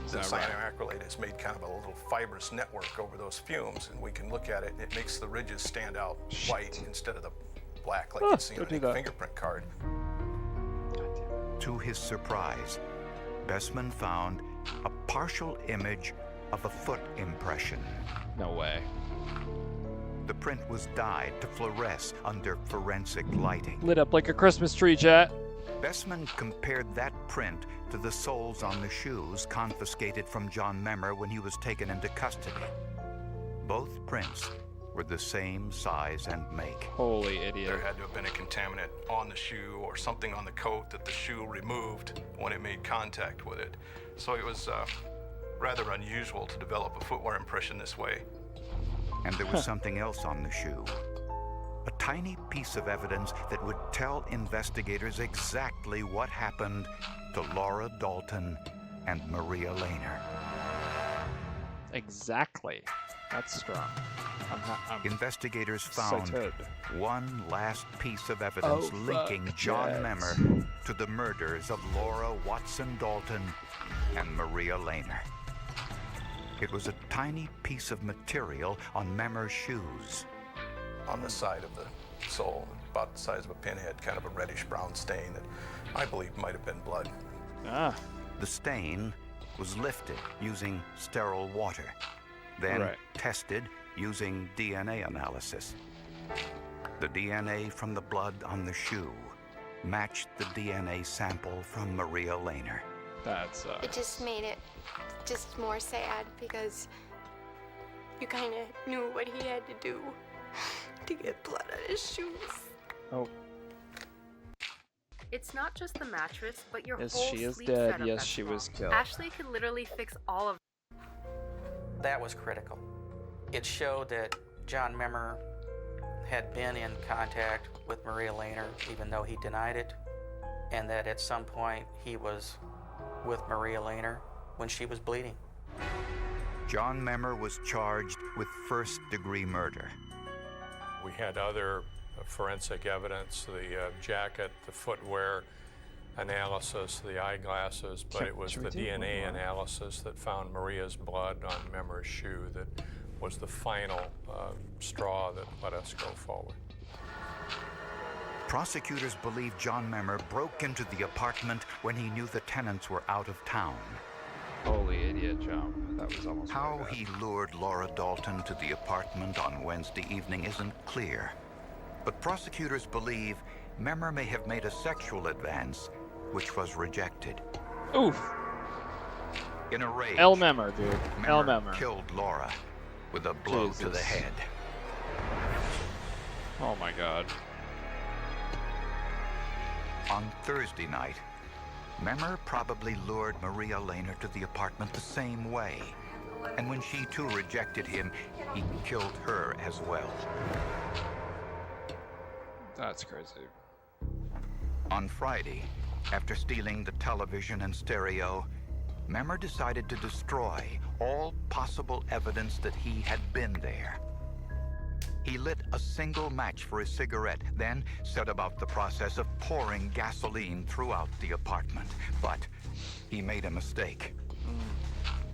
The cyanoacrylate has made kind of a little fibrous network over those fumes, and we can look at it, and it makes the ridges stand out white instead of the black like you see on a fingerprint card. To his surprise, Bessman found a partial image of a foot impression. No way. The print was dyed to fluoresce under forensic lighting. Lit up like a Christmas tree, chat. Bessman compared that print to the soles on the shoes confiscated from John Memmer when he was taken into custody. Both prints were the same size and make. Holy idiot. There had to have been a contaminant on the shoe or something on the coat that the shoe removed when it made contact with it. So it was rather unusual to develop a footwear impression this way. And there was something else on the shoe. A tiny piece of evidence that would tell investigators exactly what happened to Laura Dalton and Maria Lehner. Exactly. That's strong. Investigators so found excited. one last piece of evidence linking John Memmer to the murders of Laura Watson Dalton and Maria Lehner. It was a tiny piece of material on Memmer's shoes. On the side of the sole, about the size of a pinhead, kind of a reddish-brown stain that I believe might have been blood. The stain was lifted using sterile water, then tested using DNA analysis. The DNA from the blood on the shoe matched the DNA sample from Maria Lehner. That's It just made it just more sad because you kind of knew what he had to do to get blood on his shoes. Oh. It's not just the mattress, but your Yes, whole she is sleep dead. setup Yes, that's she wrong. was killed. Ashley could literally fix all of. That was critical. It showed that John Memmer had been in contact with Maria Lehner, even though he denied it, and that at some point he was with Maria Lehner when she was bleeding. John Memmer was charged with first-degree murder. We had other forensic evidence, the jacket, the footwear analysis, the eyeglasses, but it was the DNA analysis that found Maria's blood on Memmer's shoe that was the final straw that let us go forward. Prosecutors believe John Memmer broke into the apartment when he knew the tenants were out of town. Holy idiot jump. That was almost How he lured Laura Dalton to the apartment on Wednesday evening isn't clear. But prosecutors believe Memmer may have made a sexual advance, which was rejected. Oof. In a rage, El Memmer, dude. El Memmer Memmer. killed Laura with a blow to the Jesus. head. Oh my god. On Thursday night, Memmer probably lured Maria Lehner to the apartment the same way. And when she too rejected him, he killed her as well. That's crazy. On Friday, after stealing the television and stereo, Memmer decided to destroy all possible evidence that he had been there. He lit a single match for his cigarette, then set about the process of pouring gasoline throughout the apartment. But he made a mistake.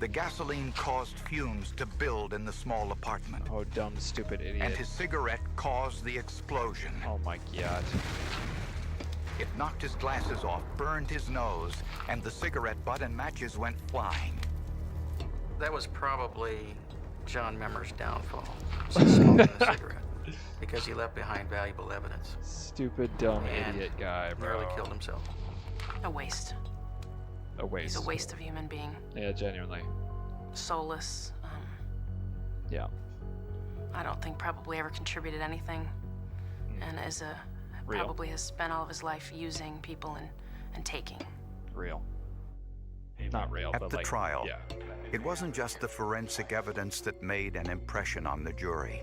The gasoline caused fumes to build in the small apartment. Oh, dumb, stupid idiot. And his cigarette caused the explosion. Oh my god. It knocked his glasses off, burned his nose, and the cigarette butt and matches went flying. That was probably John Memmer's downfall, smoking the cigarette, because he left behind valuable evidence. Stupid, dumb, And idiot guy, bro. nearly killed himself. A waste. A waste. He's a waste of human being. Yeah, genuinely. Soulless. Yeah. I don't think probably ever contributed anything, and is a Real. probably has spent all of his life using people and taking. Real. Not real, At but the like, trial, yeah. it wasn't just the forensic evidence that made an impression on the jury.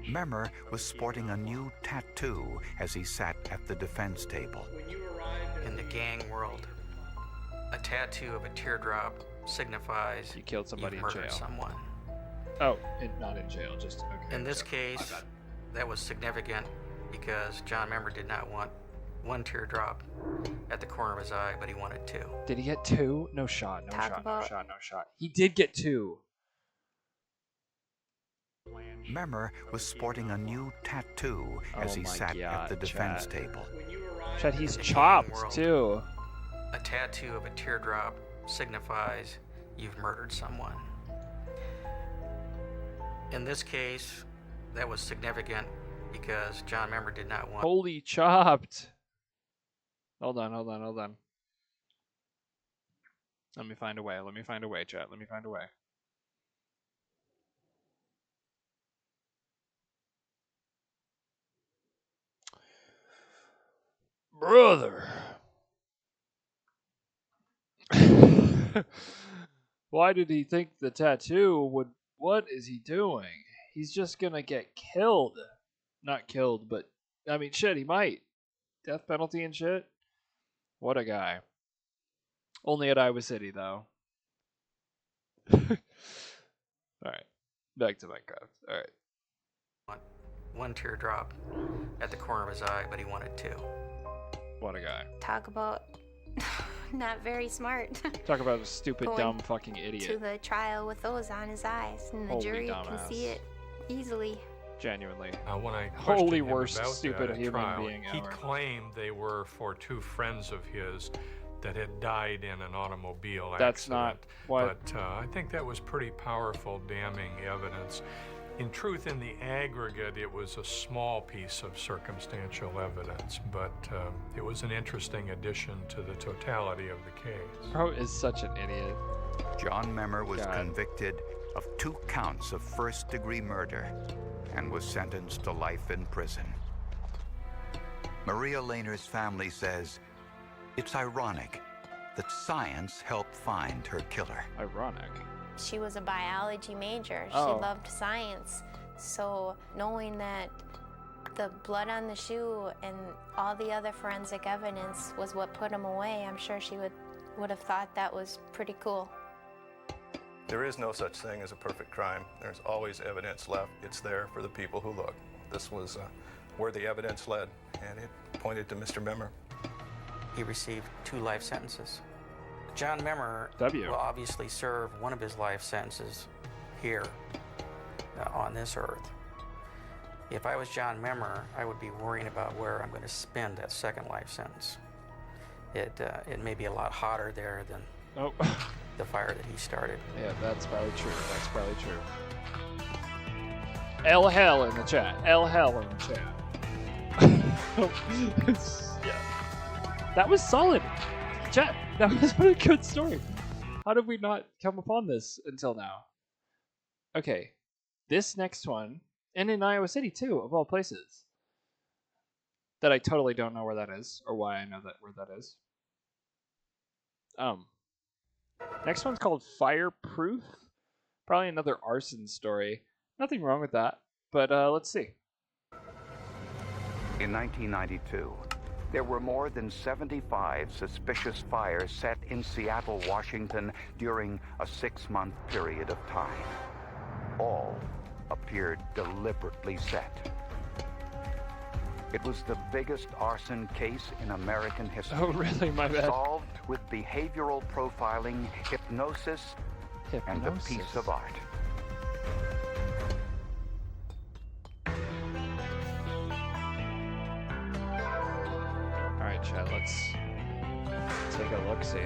Memmer was sporting a new tattoo as he sat at the defense table. In the gang world, a tattoo of a teardrop signifies You killed somebody you've in murdered jail. someone. Oh, not in jail, just okay. In this sorry. case, that was significant because John Memmer did not want one teardrop at the corner of his eye, but he wanted two. Did he get two? No shot, no Talk shot, no about- shot, no shot. He did get two. Memmer was sporting a new tattoo as Oh he my sat at God, the defense Chad. table. Chad, he's In the gang chopped world, too. A tattoo of a teardrop signifies you've murdered someone. In this case, that was significant because John Memmer did not want Holy chopped. Hold on. Let me find a way, Chad. Let me find a way. Brother. Why did he think the tattoo would... What is he doing? He's just gonna get killed. Not killed, but... I mean, shit, he might. Death penalty and shit. What a guy. Only at Iowa City, though. Alright. Back to Minecraft. Alright. one teardrop at the corner of his eye, but he wanted two. What a guy. Talk about not very smart. Talk about a stupid, Going dumb fucking to idiot. the trial with those on his eyes, and the Holy jury dumbass. can see it easily. Genuinely. When I Holy questioned him worst about stupid that at human trial, being he ever. claimed they were for two friends of his that had died in an automobile That's accident. not what... But I think that was pretty powerful, damning evidence. In truth, in the aggregate, it was a small piece of circumstantial evidence, but it was an interesting addition to the totality of the case. Bro is such an idiot. John Memmer was convicted of 2 counts of first-degree murder and was sentenced to life in prison. Maria Lehner's family says it's ironic that science helped find her killer. Ironic? She was a biology major. Oh. She loved science. So knowing that the blood on the shoe and all the other forensic evidence was what put him away, I'm sure she would have thought that was pretty cool. There is no such thing as a perfect crime. There's always evidence left. It's there for the people who look. This was where the evidence led, and it pointed to Mr. Memmer. He received 2 life sentences. John Memmer will obviously serve one of his life sentences here on this earth. If I was John Memmer, I would be worrying about where I'm going to spend that second life sentence. It may be a lot hotter there than the fire that he started. Yeah, that's probably true. That's probably true. L hell in the chat. L hell in the chat. Yeah. That was solid. Chat, that was a good story. How did we not come upon this until now? Okay. This next one, and in Iowa City too, of all places. That I totally don't know where that is, or why I know that where that is. Next one's called Fireproof. Probably another arson story. Nothing wrong with that, but let's see. In 1992, there were more than 75 suspicious fires set in Seattle, Washington during a 6-month period of time. All appeared deliberately set. It was the biggest arson case in American history. Oh, really? My bad. Solved with behavioral profiling, hypnosis, and a piece of art. Alright, chat, let's take a look-see.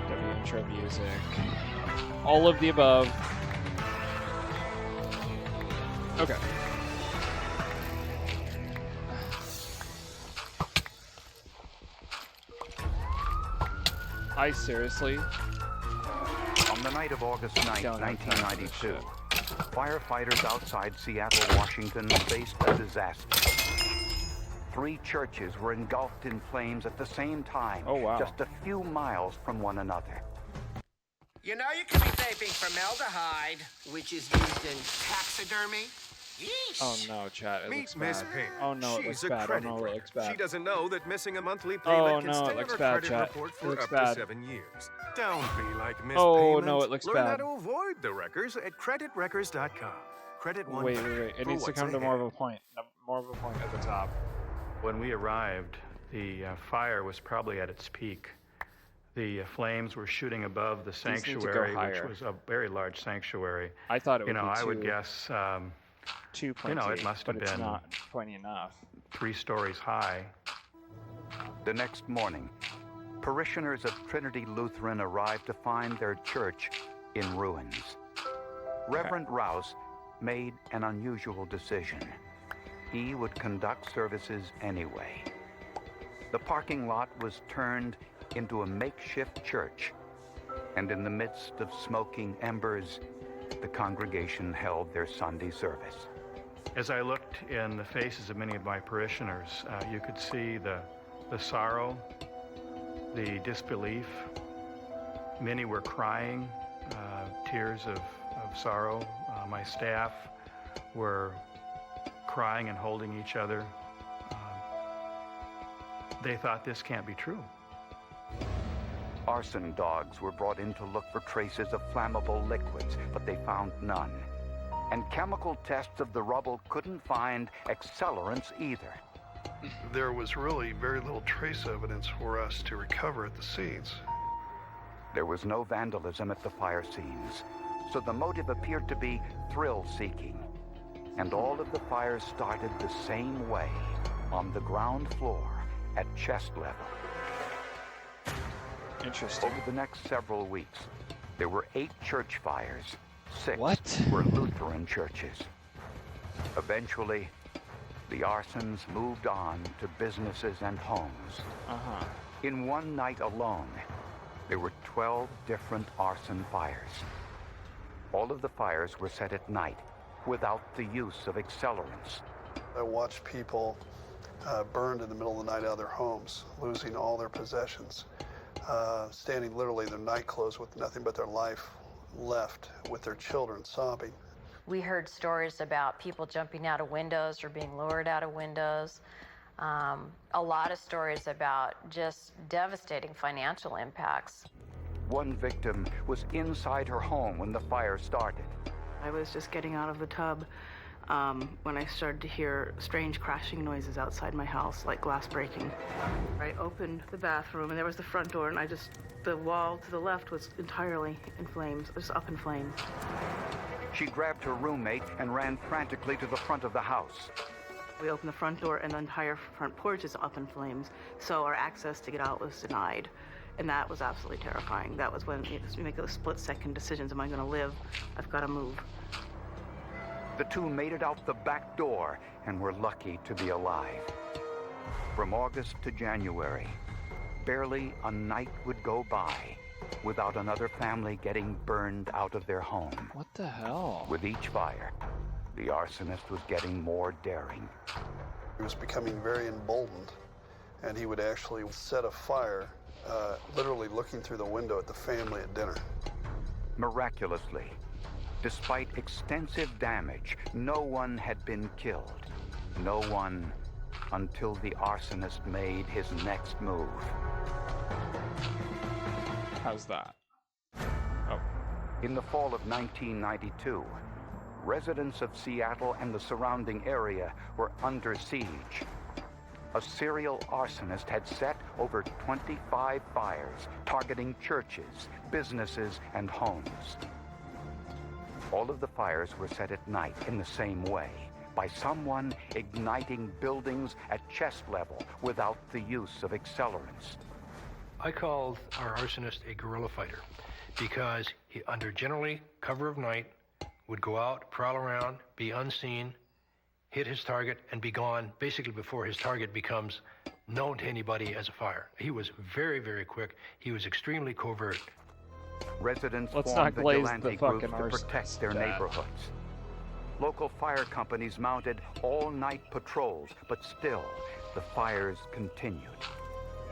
W-intro music. All of the above. Okay. I seriously? On the night of August 9th, 1992, firefighters outside Seattle, Washington faced a disaster. 3 churches were engulfed in flames at the same time, just a few miles from one another. You know you can be vaping formaldehyde, which is used in taxidermy. Yeesh. Oh no, chat, it looks bad. Payne. Oh no, it looks bad. Oh no, it looks bad. She doesn't know that missing a monthly payment can stay on her credit chat. report It for looks up bad. to 7 years. Don't be like Miss Oh Payment. no, it looks Learn bad. how to avoid the wreckers at creditwreckers.com. Credit one. Wait. It needs to come to more of a point. More of a point at the top. When we arrived, the fire was probably at its peak. The flames were shooting above the sanctuary, which was a very large sanctuary. I thought it would be I would guess, too pointy, it must have but it's been not pointy enough. 3 stories high. The next morning, parishioners of Trinity Lutheran arrived to find their church in ruins. Reverend Rouse made an unusual decision. He would conduct services anyway. The parking lot was turned into a makeshift church, and in the midst of smoking embers, the congregation held their Sunday service. As I looked in the faces of many of my parishioners, you could see the sorrow, the disbelief. Many were crying, tears of sorrow. My staff were crying and holding each other. They thought this can't be true. Arson dogs were brought in to look for traces of flammable liquids, but they found none. And chemical tests of the rubble couldn't find accelerants either. There was really very little trace evidence for us to recover at the scenes. There was no vandalism at the fire scenes, so the motive appeared to be thrill-seeking. And all of the fires started the same way, on the ground floor at chest level. Interesting. Over the next several weeks, There were 8 church fires. 6 What? were Lutheran churches. Eventually, the arsons moved on to businesses and homes. In one night alone, there were 12 different arson fires. All of the fires were set at night without the use of accelerants. I watched people burned in the middle of the night out of their homes, losing all their possessions, standing literally in their night clothes with nothing but their life left, with their children sobbing. We heard stories about people jumping out of windows or being lured out of windows. A lot of stories about just devastating financial impacts. One victim was inside her home when the fire started. I was just getting out of the tub when I started to hear strange crashing noises outside my house, like glass breaking. I opened the bathroom and there was the front door, and the wall to the left was entirely in flames. It was up in flames. She grabbed her roommate and ran frantically to the front of the house. We opened the front door and the entire front porch is up in flames, so our access to get out was denied. And that was absolutely terrifying. That was when you make those split-second decisions. Am I going to live? I've got to move. The two made it out the back door and were lucky to be alive. From August to January, barely a night would go by without another family getting burned out of their home. What the hell? With each fire, the arsonist was getting more daring. He was becoming very emboldened, and he would actually set a fire, literally looking through the window at the family at dinner. Miraculously, despite extensive damage, no one had been killed. No one until the arsonist made his next move. How's that? In the fall of 1992, residents of Seattle and the surrounding area were under siege. A serial arsonist had set over 25 fires, targeting churches, businesses, and homes. All of the fires were set at night in the same way, by someone igniting buildings at chest level without the use of accelerants. I called our arsonist a guerrilla fighter because he, under generally cover of night, would go out, prowl around, be unseen, hit his target, and be gone basically before his target becomes known to anybody as a fire. He was very, very quick. He was extremely covert. Residents Let's formed not glaze vigilante the groups fucking to protect their Chad. neighborhoods. Local fire companies mounted all-night patrols, but still, the fires continued.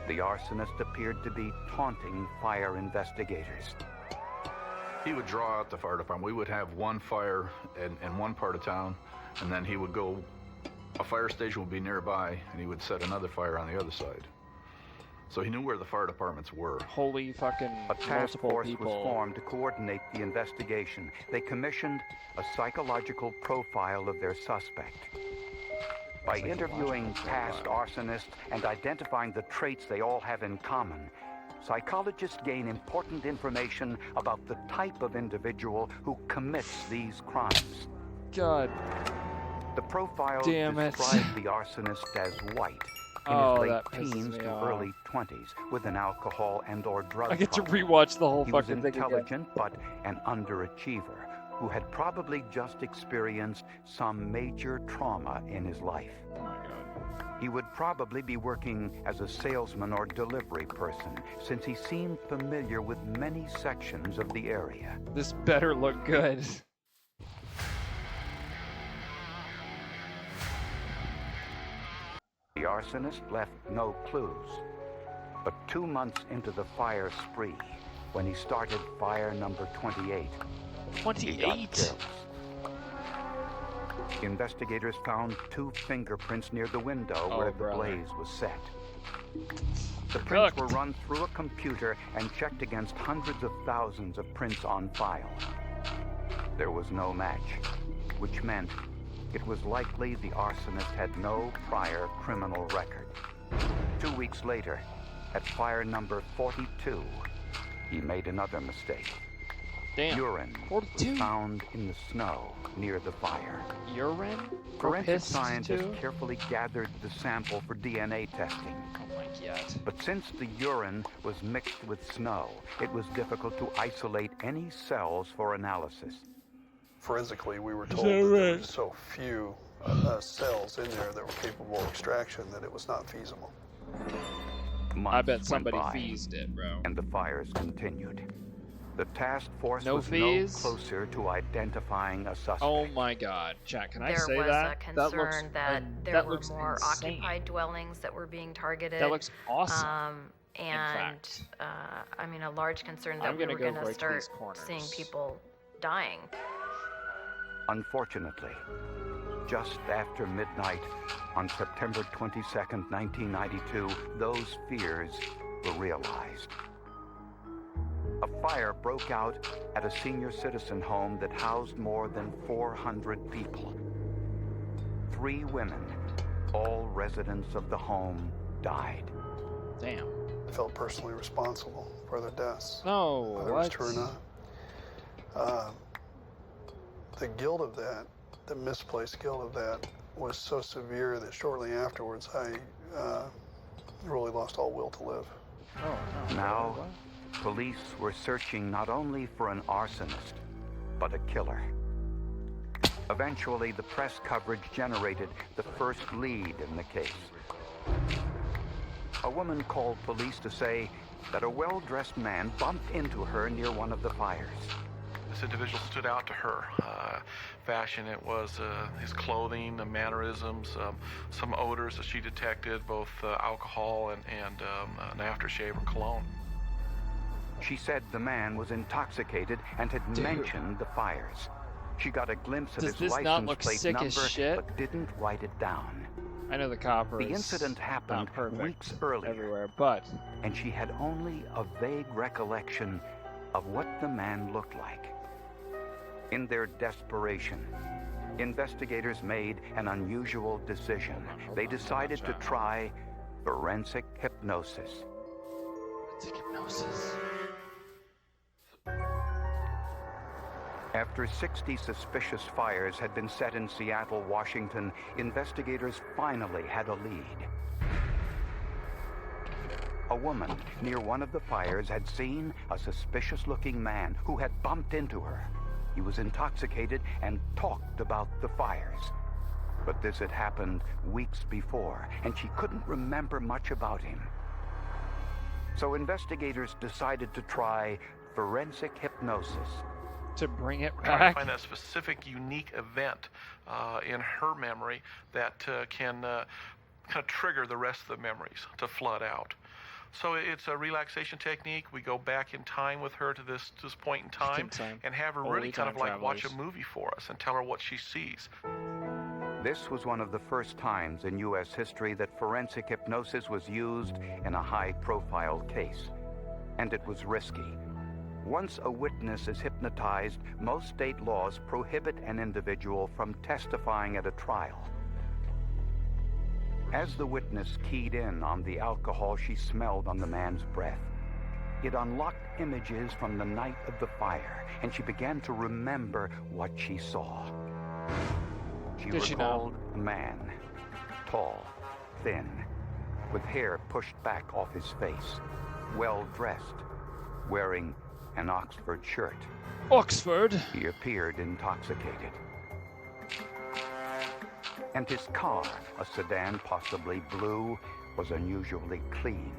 The arsonist appeared to be taunting fire investigators. He would draw out the fire department. We would have one fire in one part of town, and then he would go, a fire station would be nearby, and he would set another fire on the other side. So he knew where the fire departments were. Holy fucking A task multiple force people. was formed to coordinate the investigation. They commissioned a psychological profile of their suspect. By interviewing past arsonists and identifying the traits they all have in common, psychologists gain important information about the type of individual who commits these crimes. God. The profile Damn it. described the arsonist as white, in Oh, his late that pisses teens me to off. early 20s, with an alcohol and/or drug I get to problem. rewatch the whole He was fucking thing again. intelligent, but an underachiever who had probably just experienced some major trauma in his life. Oh my God. He would probably be working as a salesman or delivery person, since he seemed familiar with many sections of the area. This better look good. The arsonist left no clues. But 2 months into the fire spree, when he started fire number 28, he got 28? careless. Investigators found 2 fingerprints near the window where the brother. blaze was set. The prints were run through a computer and checked against hundreds of thousands of prints on file. There was no match, which meant it was likely the arsonist had no prior criminal record. 2 weeks later, at fire number 42, he made another mistake. Damn. Urine 42? was found in the snow near the fire. Urine? Forensic Piss, scientists too? carefully gathered the sample for DNA testing. Oh my yet. But since the urine was mixed with snow, it was difficult to isolate any cells for analysis. Forensically, we were told that there were so few cells in there that were capable of extraction that it was not feasible. Months I bet somebody went by, feased it, bro. and the fires continued. The task force No was fees? no closer to identifying a suspect. Oh my God, chat! Can I There say was that? a concern that there were looks more insane. occupied dwellings that were being targeted. That looks awesome. And I mean, a large concern that I'm we gonna were go going to break start these corners. seeing people dying. Unfortunately, just after midnight on September 22nd, 1992, those fears were realized. A fire broke out at a senior citizen home that housed more than 400 people. 3 women, all residents of the home, died. Damn. I felt personally responsible for their deaths. No, whether it was true or not. The guilt of that, the misplaced guilt of that, was so severe that shortly afterwards I really lost all will to live. Oh, no. Now, police were searching not only for an arsonist, but a killer. Eventually, the press coverage generated the first lead in the case. A woman called police to say that a well-dressed man bumped into her near one of the fires. This individual stood out to her. Fashion, it was his clothing, the mannerisms, some odors that she detected, both alcohol and an aftershave or cologne. She said the man was intoxicated and had mentioned the fires. She got a glimpse of Does his this not license look plate sick number, as shit? but didn't write it down. I know the copper The is incident happened not perfect weeks earlier, everywhere, but and she had only a vague recollection of what the man looked like. In their desperation, investigators made an unusual decision. They decided to try forensic hypnosis. Forensic hypnosis. After 60 suspicious fires had been set in Seattle, Washington, investigators finally had a lead. A woman near one of the fires had seen a suspicious-looking man who had bumped into her. He was intoxicated and talked about the fires. But this had happened weeks before, and she couldn't remember much about him. So investigators decided to try forensic hypnosis. To bring it Trying to back? find that specific, unique event in her memory that can kind of trigger the rest of the memories to flood out. So it's a relaxation technique. We go back in time with her to this point in time and have her really kind of like watch a movie for us and tell her what she sees. This was one of the first times in U.S. history that forensic hypnosis was used in a high-profile case. And it was risky. Once a witness is hypnotized, most state laws prohibit an individual from testifying at a trial. As the witness keyed in on the alcohol she smelled on the man's breath, it unlocked images from the night of the fire, and she began to remember what she saw. She recalled a man, tall, thin, with hair pushed back off his face, well-dressed, wearing an Oxford shirt. Oxford? He appeared intoxicated. And his car, a sedan, possibly blue, was unusually clean.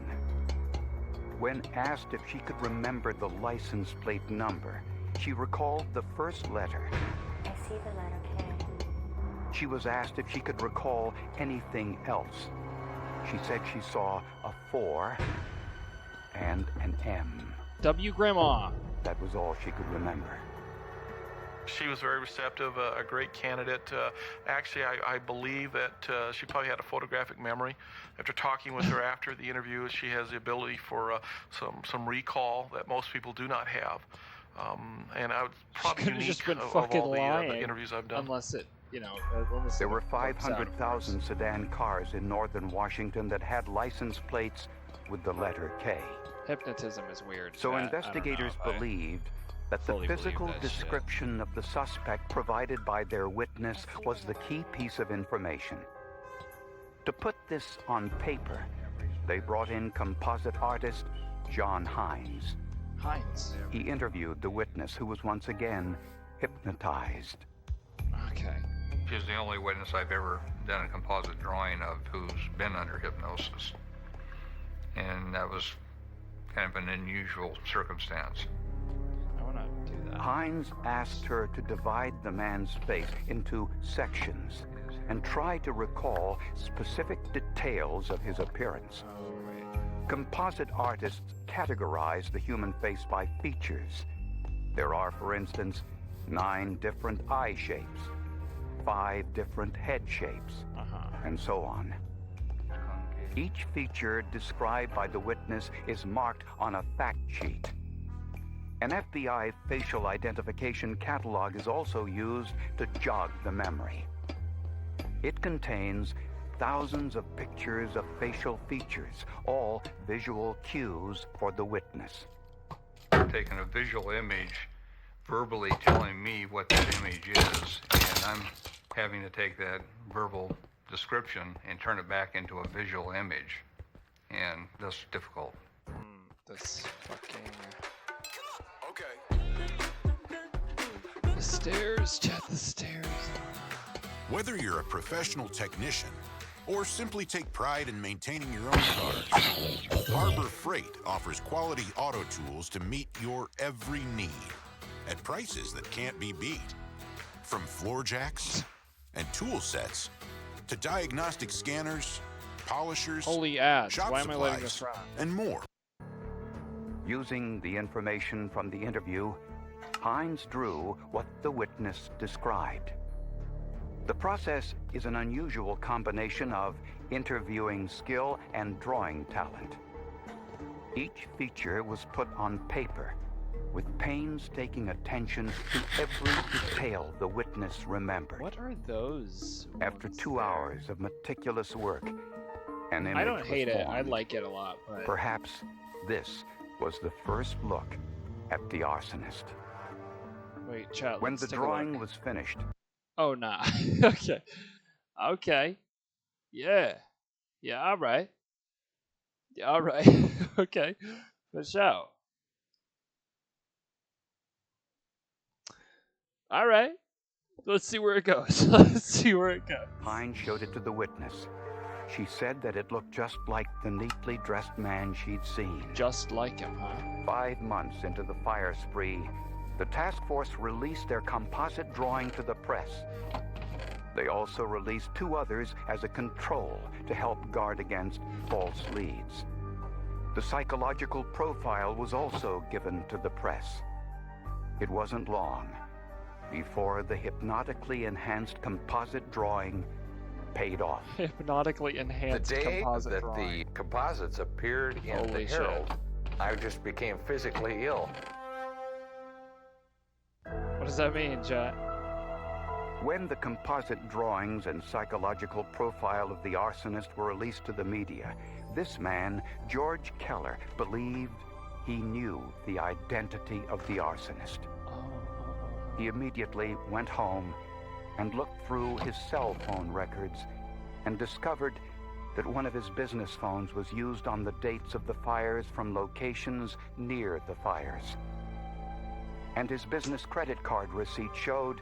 When asked if she could remember the license plate number, she recalled the first letter. I see the letter K. She was asked if she could recall anything else. She said she saw a 4 and an M. W Grandma. That was all she could remember. She was very receptive, a great candidate. Actually, I believe that she probably had a photographic memory. After talking with her after the interview, she has the ability for some recall that most people do not have. And I would probably unique just been of fucking all the lying, interviews I've done. Unless it, There were 500,000 sedan cars in northern Washington that had license plates with the letter K. Hypnotism is weird. So investigators believed that the physical description of the suspect provided by their witness was the key piece of information. To put this on paper, they brought in composite artist John Hines. Hines. He interviewed the witness, who was once again hypnotized. Okay. She's the only witness I've ever done a composite drawing of who's been under hypnosis. And that was kind of an unusual circumstance. I want to do that. Hines asked her to divide the man's face into sections and try to recall specific details of his appearance. Composite artists categorize the human face by features. There are, for instance, 9 different eye shapes, 5 different head shapes, and so on. Each feature described by the witness is marked on a fact sheet. An FBI facial identification catalog is also used to jog the memory. It contains thousands of pictures of facial features, all visual cues for the witness. Taking a visual image, verbally telling me what that image is, and I'm having to take that verbal description and turn it back into a visual image. And that's difficult. That's fucking... Okay. The stairs, Chet, the stairs. Whether you're a professional technician or simply take pride in maintaining your own cars, Harbor Freight offers quality auto tools to meet your every need at prices that can't be beat. From floor jacks and tool sets to diagnostic scanners, polishers, holy ads. shop Why am I letting supplies, this run? and more. Using the information from the interview, Hines drew what the witness described. The process is an unusual combination of interviewing skill and drawing talent. Each feature was put on paper with painstaking attention to every detail the witness remembered. What are those? After 2 hours of meticulous work, an image I don't hate was it. I formed. like it a lot. But... Perhaps this was the first look at the arsonist. Wait, chat. When let's the take a look. drawing was finished, Oh, nah. Okay. Okay. Yeah. Yeah, all right. Yeah, all right. Okay. For sure. All right. Let's see where it goes. Let's see where it goes. Hines showed it to the witness. She said that it looked just like the neatly dressed man she'd seen. Just like him, huh? 5 months into the fire spree, the task force released their composite drawing to the press. They also released 2 others as a control to help guard against false leads. The psychological profile was also given to the press. It wasn't long before the hypnotically enhanced composite drawing paid off. Hypnotically enhanced the day composite that drawing. the composites appeared in Holy the shit. Herald, I just became physically ill. What does that mean, Chet? When the composite drawings and psychological profile of the arsonist were released to the media, this man, George Keller, believed he knew the identity of the arsonist. He immediately went home and looked through his cell phone records and discovered that one of his business phones was used on the dates of the fires from locations near the fires. And his business credit card receipt showed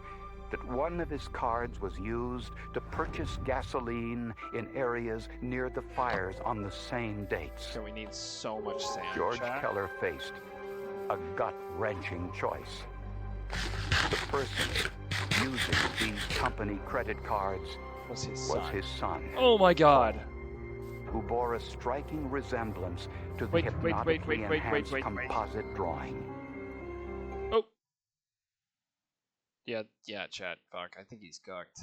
that one of his cards was used to purchase gasoline in areas near the fires on the same dates. So we need so much sand. George chat. Keller faced a gut-wrenching choice. The person using these company credit cards was his son. Oh my God. Who bore a striking resemblance to the Wait, hypnotically wait, enhanced wait. composite drawing. Oh. Yeah, Chad. Fuck, I think he's cooked.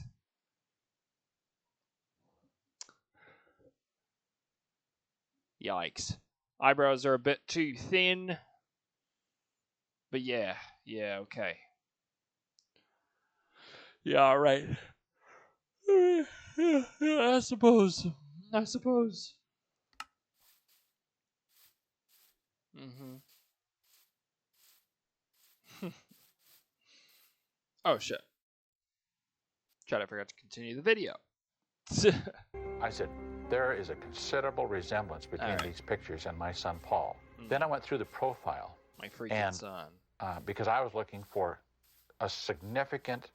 Yikes. Eyebrows are a bit too thin. But yeah, okay. Yeah, alright. Yeah, I suppose. Mm-hmm. Oh, shit. Chad, I forgot to continue the video. I said, there is a considerable resemblance between these pictures and my son Paul. Then I went through the profile. My freaking son. Because I was looking for a significant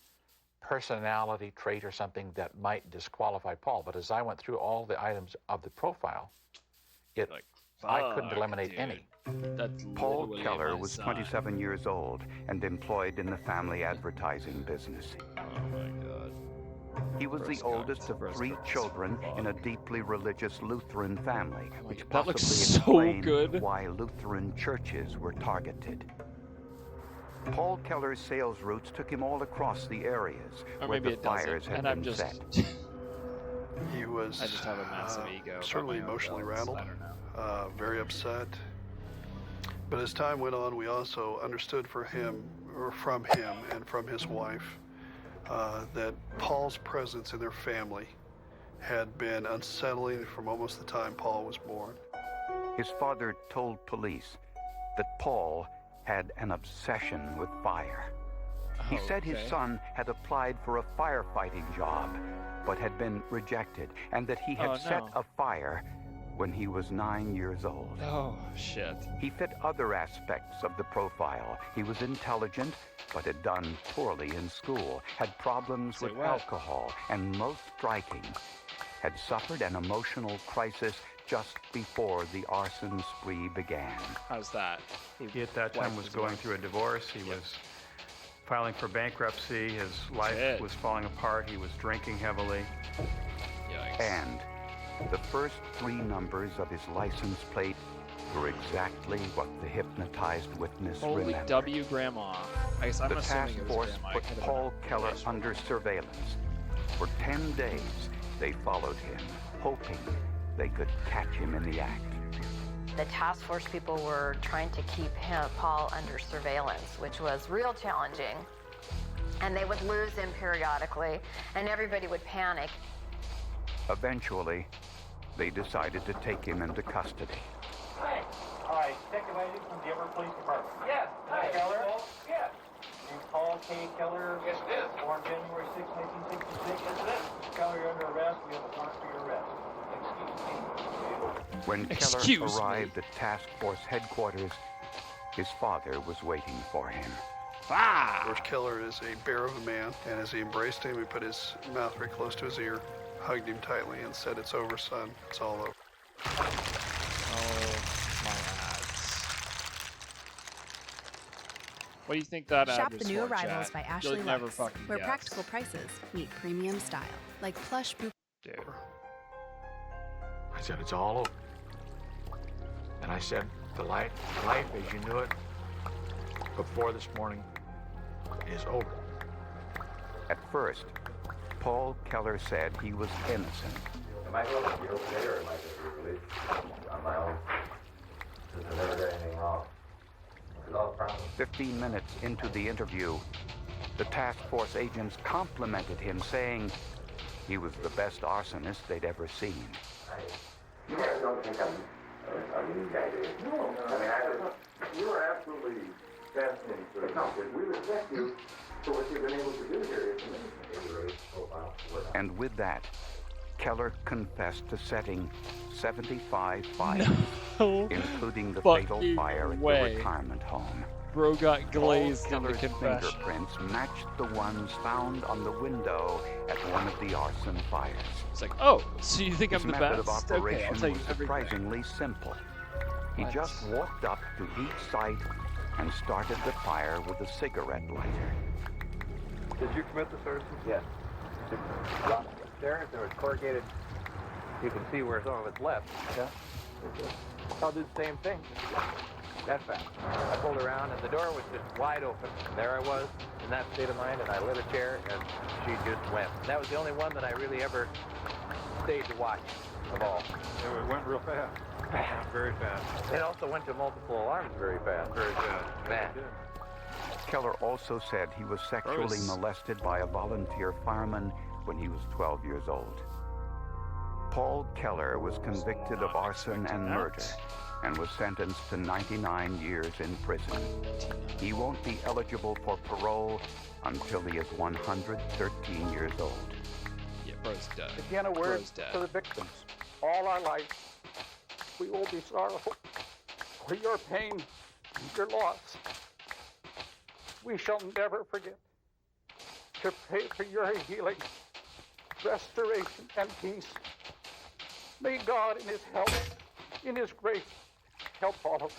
personality trait or something that might disqualify Paul. But as I went through all the items of the profile, I couldn't eliminate any. Paul Keller was 27 years old and employed in the family advertising business. Oh my God. He was the oldest of 3 children in a deeply religious Lutheran family, which possibly explained why Lutheran churches were targeted. Paul Keller's sales routes took him all across the areas where the fires had been set. He was I just have a massive ego. certainly emotionally rattled, very upset. But as time went on, we also understood from him and from his wife that Paul's presence in their family had been unsettling from almost the time Paul was born. His father told police that Paul had an obsession with fire. He said his son had applied for a firefighting job, but had been rejected, and that he had set a fire when he was 9 years old. Oh, shit. He fit other aspects of the profile. He was intelligent, but had done poorly in school, had problems with alcohol, and most striking, had suffered an emotional crisis just before the arson spree began. How's that? He at that time was going through a divorce. He was filing for bankruptcy. His life was falling apart. He was drinking heavily. Yikes. And the first 3 numbers of his license plate were exactly what the hypnotized witness remembered. Holy W, Grandma. I guess I'm the assuming task it was force Grandma. put Paul Keller under surveillance. For 10 days, they followed him, hoping they could catch him in the act. The task force people were trying to keep Paul under surveillance, which was real challenging. And they would lose him periodically, and everybody would panic. Eventually, they decided to take him into custody. Hi. Hi, Detective Isaac from the Everett Police Department. Yes. Hi, Keller. Yes. You Paul K. Keller. Yes, it is. Born January 6, 1966. Yes, it is. Keller, you're under arrest. We have a warrant for your arrest. When Keller arrived at task force headquarters, his father was waiting for him. George Keller is a bear of a man, and as he embraced him, he put his mouth very close to his ear, hugged him tightly, and said, "It's over, son. It's all over." Oh, my ads. What do you think that ad Shop was the new for, arrivals Chad? by Ashley You'll never Lux, fucking where guess. practical prices meet premium style, like plush boot. Dude. I said, it's all over. And I said, the life as you knew it before this morning is over. At first, Paul Keller said he was innocent. Am I going to be okay, or am I just released on my own? Since I never did anything wrong. It's all problems. 15 minutes into the interview, the task force agents complimented him, saying he was the best arsonist they'd ever seen. You guys don't think I'm a new guy, do you? No. I mean, you are absolutely fascinating, sir. No, we respect you for what you've been able to do here. It's amazing. And with that, Keller confessed to setting 75 fires, including the fatal fire at the retirement home. Bro got glazed in the Keller's confession. fingerprints matched the ones found on the window at one of the arson fires. It's like, oh, so you think His I'm the method best? of operation Okay, I'll tell you was everything. surprisingly simple. He just walked up to each site and started the fire with a cigarette lighter. Did you commit this arson? Yes. There, if there was corrugated, you can see where some of it's left. Yeah. I'll do the same thing. That fast. I pulled around and the door was just wide open. And there I was in that state of mind, and I lit a chair and she just went. And that was the only one that I really ever stayed to watch of all. It went real fast. Very fast. It also went to multiple alarms very fast. Very fast. Man. Keller also said he was sexually molested by a volunteer fireman when he was 12 years old. Paul Keller was convicted of arson and murder and was sentenced to 99 years in prison. He won't be eligible for parole until he is 113 years old. Yeah, bro's dead. Again, a word to the victims. All our life, we will be sorrowful for your pain and your loss. We shall never forget to pray for your healing, restoration, and peace. May God in his help, in his grace, help all of us.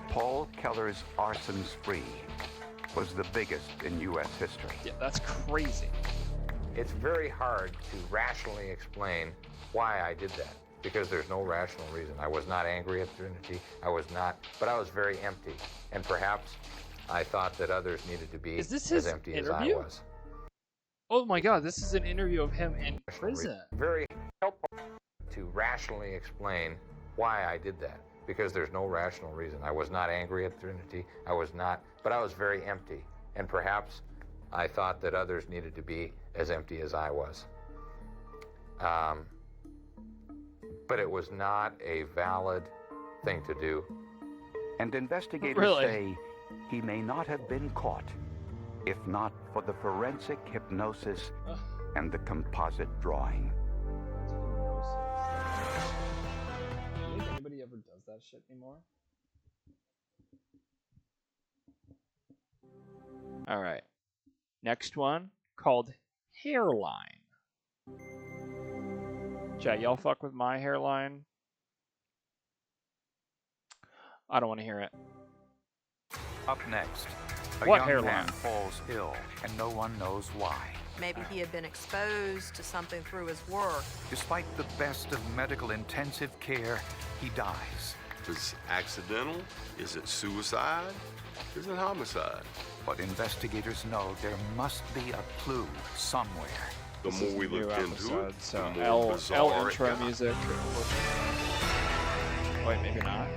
Paul Keller's Arson Spree was the biggest in U.S. history. Yeah, that's crazy. It's very hard to rationally explain why I did that, because there's no rational reason. I was not angry at Trinity. I was not, but I was very empty. And perhaps I thought that others needed to be Is this as his empty interview? as I was. Oh my god, this is an interview of him in prison. Very helpful to rationally explain why I did that, because there's no rational reason. I was not angry at Trinity. I was not, but I was very empty. And perhaps I thought that others needed to be as empty as I was. But it was not a valid thing to do. And investigators Really? say he may not have been caught if not for the forensic hypnosis and the composite drawing. Do you think anybody ever does that shit anymore? Alright. Next one, called Hairline. Chat, y'all fuck with my hairline? I don't want to hear it. Up next, a What young hairline? man falls ill and no one knows why. Maybe he had been exposed to something through his work. Despite the best of medical intensive care, he dies. Is it accidental? Is it suicide? Is it homicide? But investigators know there must be a clue somewhere. The more we look into it, so the more L bizarre it intro got. music. Wait, maybe not.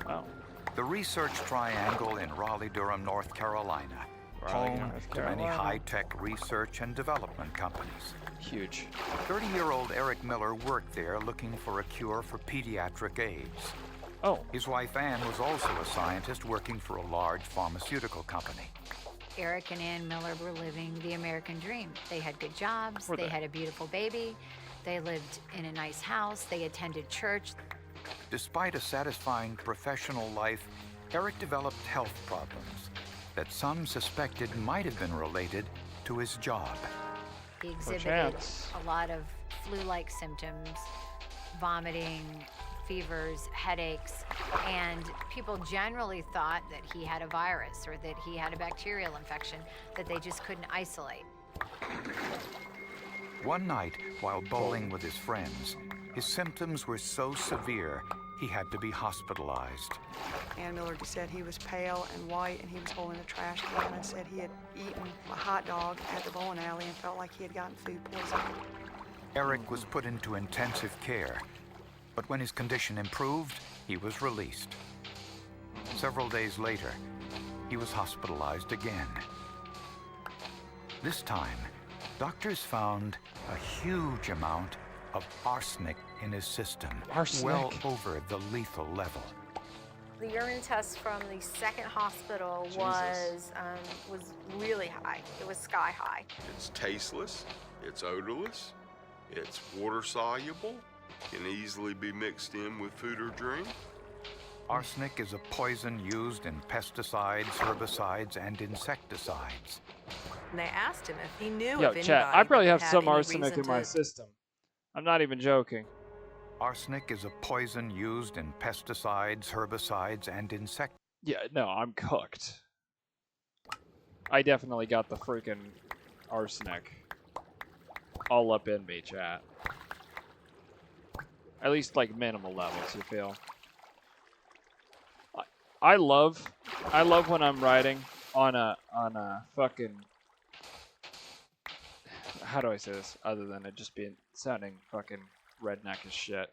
Wow. The Research Triangle in Raleigh-Durham, North Carolina, home North to many Carolina. high-tech research and development companies. Huge. 30-year-old Eric Miller worked there looking for a cure for pediatric AIDS. Oh. His wife Ann was also a scientist working for a large pharmaceutical company. Eric and Ann Miller were living the American dream. They had good jobs, Were they they? had a beautiful baby, they lived in a nice house, they attended church. Despite a satisfying professional life, Eric developed health problems that some suspected might have been related to his job. He exhibited Perchance. a lot of flu-like symptoms, vomiting, fevers, headaches, and people generally thought that he had a virus or that he had a bacterial infection that they just couldn't isolate. One night, while bowling with his friends, his symptoms were so severe he had to be hospitalized. Ann Miller just said he was pale and white and he was holding a trash can and said he had eaten a hot dog at the bowling alley and felt like he had gotten food poisoning. Eric was put into intensive care, but when his condition improved, he was released. Several days later, he was hospitalized again. This time, doctors found a huge amount of arsenic in his system, well over the lethal level. The urine test from the second hospital was really high. It was sky high. It's tasteless, it's odorless, it's water soluble, can easily be mixed in with food or drink. Arsenic is a poison used in pesticides, herbicides, and insecticides. And they asked him if he knew Yo, of chat, anybody I probably that have had some any arsenic reason in my to- system. I'm not even joking. Arsenic is a poison used in pesticides, herbicides, and insecticides. Yeah, no, I'm cooked. I definitely got the freaking arsenic all up in me, chat. At least like minimal levels, you feel? I love when I'm riding on a fucking, how do I say this other than it just being sounding fucking redneck as shit.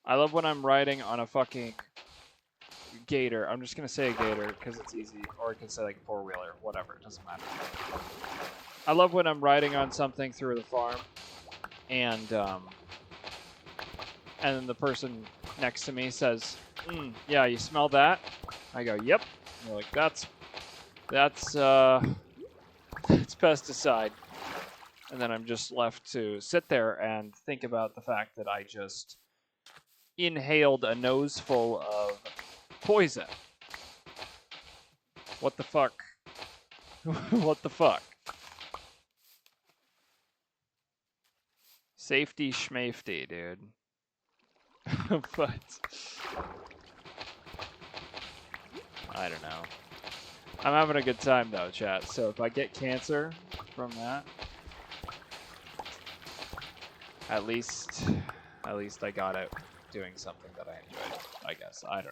I love when I'm riding on a fucking gator. I'm just gonna say a gator because it's easy, or I can say like four-wheeler, whatever, it doesn't matter. I love when I'm riding on something through the farm and then the person next to me says, yeah, you smell that? I go, yep. And they're like, that's it's pesticide. And then I'm just left to sit there and think about the fact that I just inhaled a nose full of poison. What the fuck? What the fuck? Safety schmafety, dude. But I don't know. I'm having a good time though, chat. So if I get cancer from that, at least I got it doing something that I enjoyed, I guess. I don't know.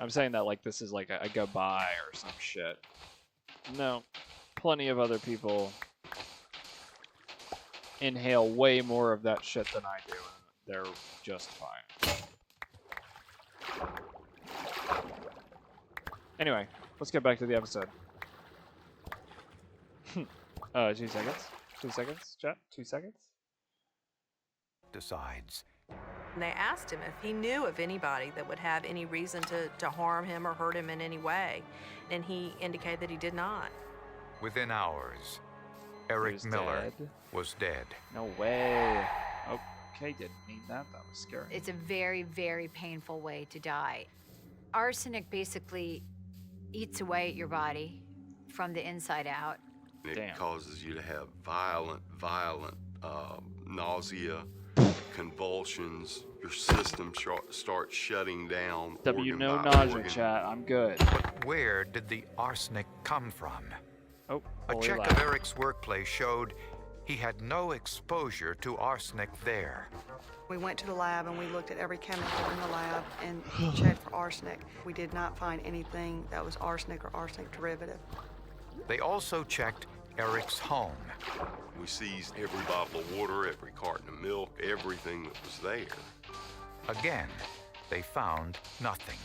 I'm saying that like this is like a goodbye or some shit. No. Plenty of other people inhale way more of that shit than I do, and they're just fine. Anyway, let's get back to the episode. 2 seconds. 2 seconds, chat. 2 seconds. Decides. And they asked him if he knew of anybody that would have any reason to harm him or hurt him in any way. And he indicated that he did not. Within hours, Eric Miller was dead. No way. Okay, didn't need that. That was scary. It's a very, very painful way to die. Arsenic basically eats away at your body from the inside out. It causes you to have violent nausea, convulsions. Your system starts shutting down. No organ by nausea, organ. chat. I'm good. But where did the arsenic come from? Oh, a check of Eric's workplace showed he had no exposure to arsenic there. We went to the lab and we looked at every chemical in the lab and checked for arsenic. We did not find anything that was arsenic or arsenic derivative. They also checked Eric's home. We seized every bottle of water, every carton of milk, everything that was there. Again, they found nothing.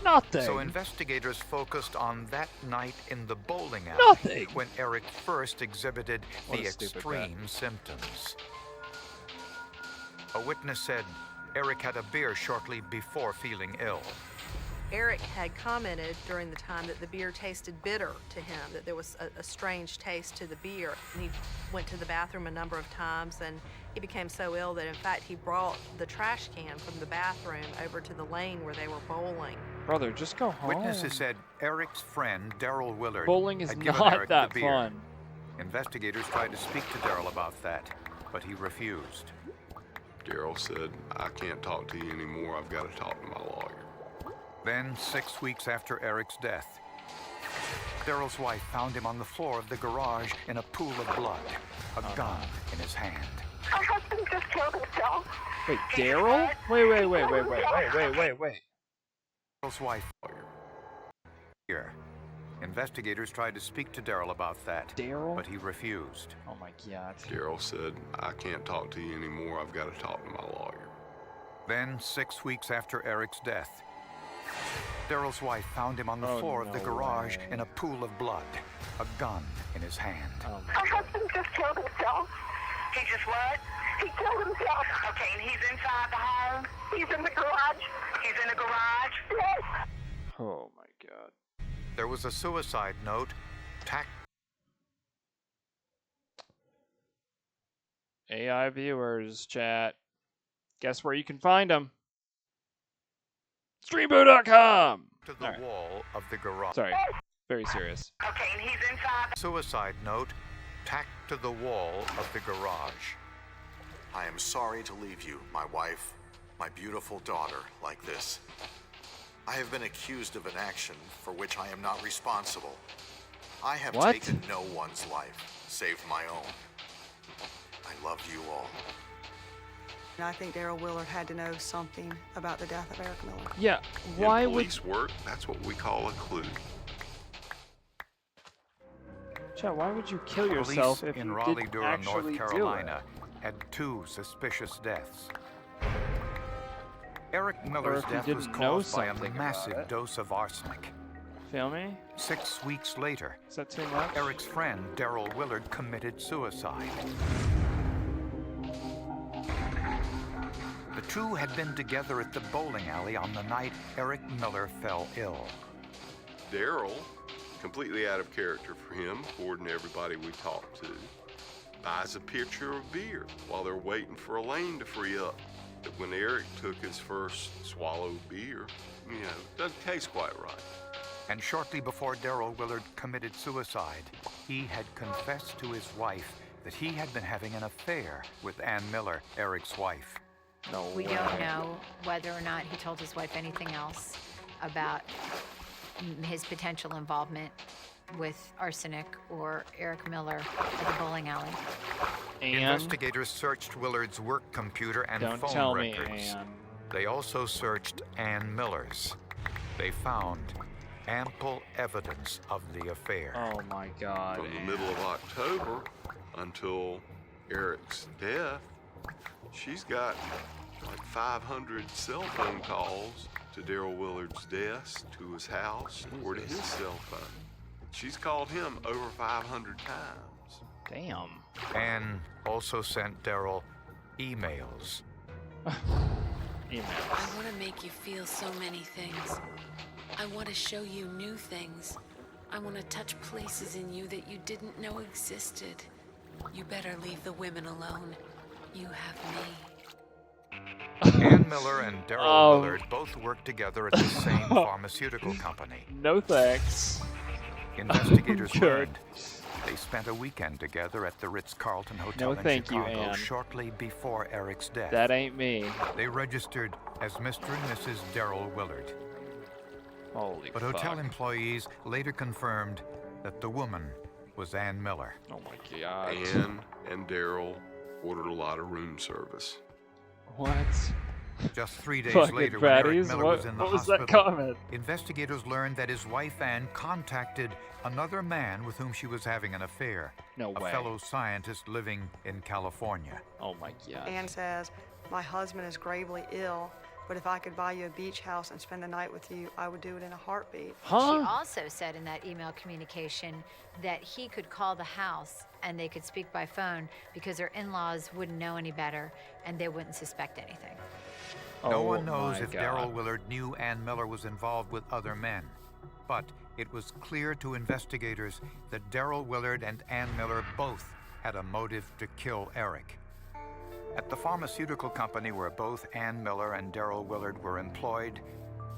Nothing. So investigators focused on that night in the bowling alley Nothing. when Eric first exhibited What the a stupid extreme symptoms. A witness said Eric had a beer shortly before feeling ill. Eric had commented during the time that the beer tasted bitter to him, that there was a strange taste to the beer. And he went to the bathroom a number of times, and he became so ill that, in fact, he brought the trash can from the bathroom over to the lane where they were bowling. Brother, just go home. Witnesses said Eric's friend, Daryl Willard, Bowling is had given not Eric that the beer. fun. Investigators tried to speak to Daryl about that, but he refused. Daryl said, I can't talk to you anymore. I've got to talk to my lawyer. Then, 6 weeks after Eric's death, Daryl's wife found him on the floor of the garage in a pool of blood, a gun in his hand. My husband just killed himself. Wait, Daryl? Wait. Daryl's wife. Here, investigators tried to speak to Daryl about that, but he refused. Oh my God. Daryl said, I can't talk to you anymore. I've got to talk to my lawyer. Then, 6 weeks after Eric's death, Daryl's wife found him on the floor of the garage in a pool of blood, a gun in his hand. My husband just killed himself. He just what? He killed himself. Okay, and he's inside the home? He's in the garage. He's in the garage? Yes. Oh my God. There was a suicide note tacked. AI viewers, chat. Guess where you can find them? Streamboo.com! To the wall of the garage. Sorry, very serious. Okay, and he's inside. Suicide note tacked to the wall of the garage. I am sorry to leave you, my wife, my beautiful daughter, like this. I have been accused of an action for which I am not responsible. I have taken no one's life, save my own. I love you all. And I think Daryl Willard had to know something about the death of Eric Miller. Yeah, why In would... police work, that's what we call a clue. Chat, why would you kill yourself Police if in you Raleigh, didn't Durham, actually North do Carolina had 2 suspicious deaths. Eric Miller's if you death was didn't know caused by a something about massive it. dose of arsenic. Feel me? 6 weeks later, Is that too much? Eric's friend, Daryl Willard, committed suicide. The two had been together at the bowling alley on the night Eric Miller fell ill. Daryl completely out of character for him, according to everybody we talked to, buys a pitcher of beer while they're waiting for a lane to free up. But when Eric took his first swallow of beer, it doesn't taste quite right. And shortly before Darrell Willard committed suicide, he had confessed to his wife that he had been having an affair with Ann Miller, Eric's wife. We don't know whether or not he told his wife anything else about his potential involvement with arsenic or Eric Miller at the bowling alley. Investigators searched Willard's work computer and Don't phone tell me, records. Ann. They also searched Ann Miller's. They found ample evidence of the affair. Oh my God. From the middle of October until Eric's death, she's got like 500 cell phone calls to Darrell Willard's desk, to his house, or to his cell phone. She's called him over 500 times. Damn. Ann also sent Darrell emails. I want to make you feel so many things. I want to show you new things. I want to touch places in you that you didn't know existed. You better leave the women alone. You have me. Ann Miller and Darrell Willard both worked together at the same pharmaceutical company. No thanks. Investigators learned they spent a weekend together at the Ritz-Carlton Hotel in thank you, Chicago Ann. shortly before Eric's death. That ain't me. They registered as Mr. and Mrs. Darrell Willard. Holy But fuck. hotel employees later confirmed that the woman was Ann Miller. Oh my God. Ann and Darrell ordered a lot of room service. What? Just 3 days Fucking later, when Eric fatties? Miller What- was in the what was hospital, that comment? investigators learned that his wife Ann contacted another man with whom she was having an affair. No way. A fellow scientist living in California. Oh my God. Ann says, my husband is gravely ill, but if I could buy you a beach house and spend the night with you, I would do it in a heartbeat. She also said in that email communication that he could call the house and they could speak by phone because her in-laws wouldn't know any better and they wouldn't suspect anything. No one knows if Darrell Willard knew Ann Miller was involved with other men, but it was clear to investigators that Darrell Willard and Ann Miller both had a motive to kill Eric. At the pharmaceutical company where both Ann Miller and Darrell Willard were employed,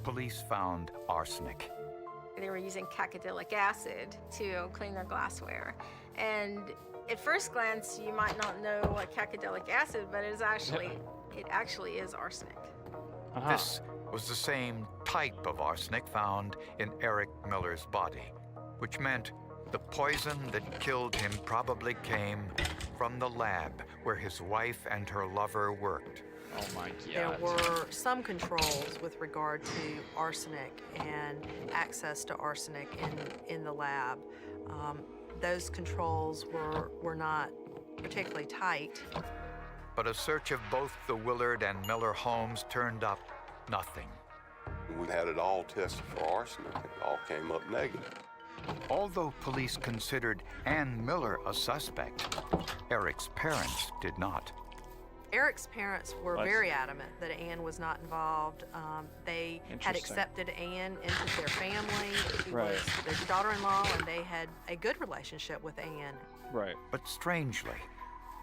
police found arsenic. They were using cacodilic acid to clean their glassware. And at first glance, you might not know what cacodilic acid, but it actually is arsenic. This was the same type of arsenic found in Eric Miller's body, which meant the poison that killed him probably came from the lab where his wife and her lover worked. Oh my There God. were some controls with regard to arsenic and access to arsenic in the lab. Those controls were not particularly tight. But a search of both the Willard and Miller homes turned up nothing. We had it all tested for arsenic. It all came up negative. Although police considered Ann Miller a suspect, Eric's parents did not. Eric's parents were What? very adamant that Ann was not involved. They had Interesting. accepted Ann into their family. She Right. was their daughter-in-law, and they had a good relationship with Ann. Right. But strangely,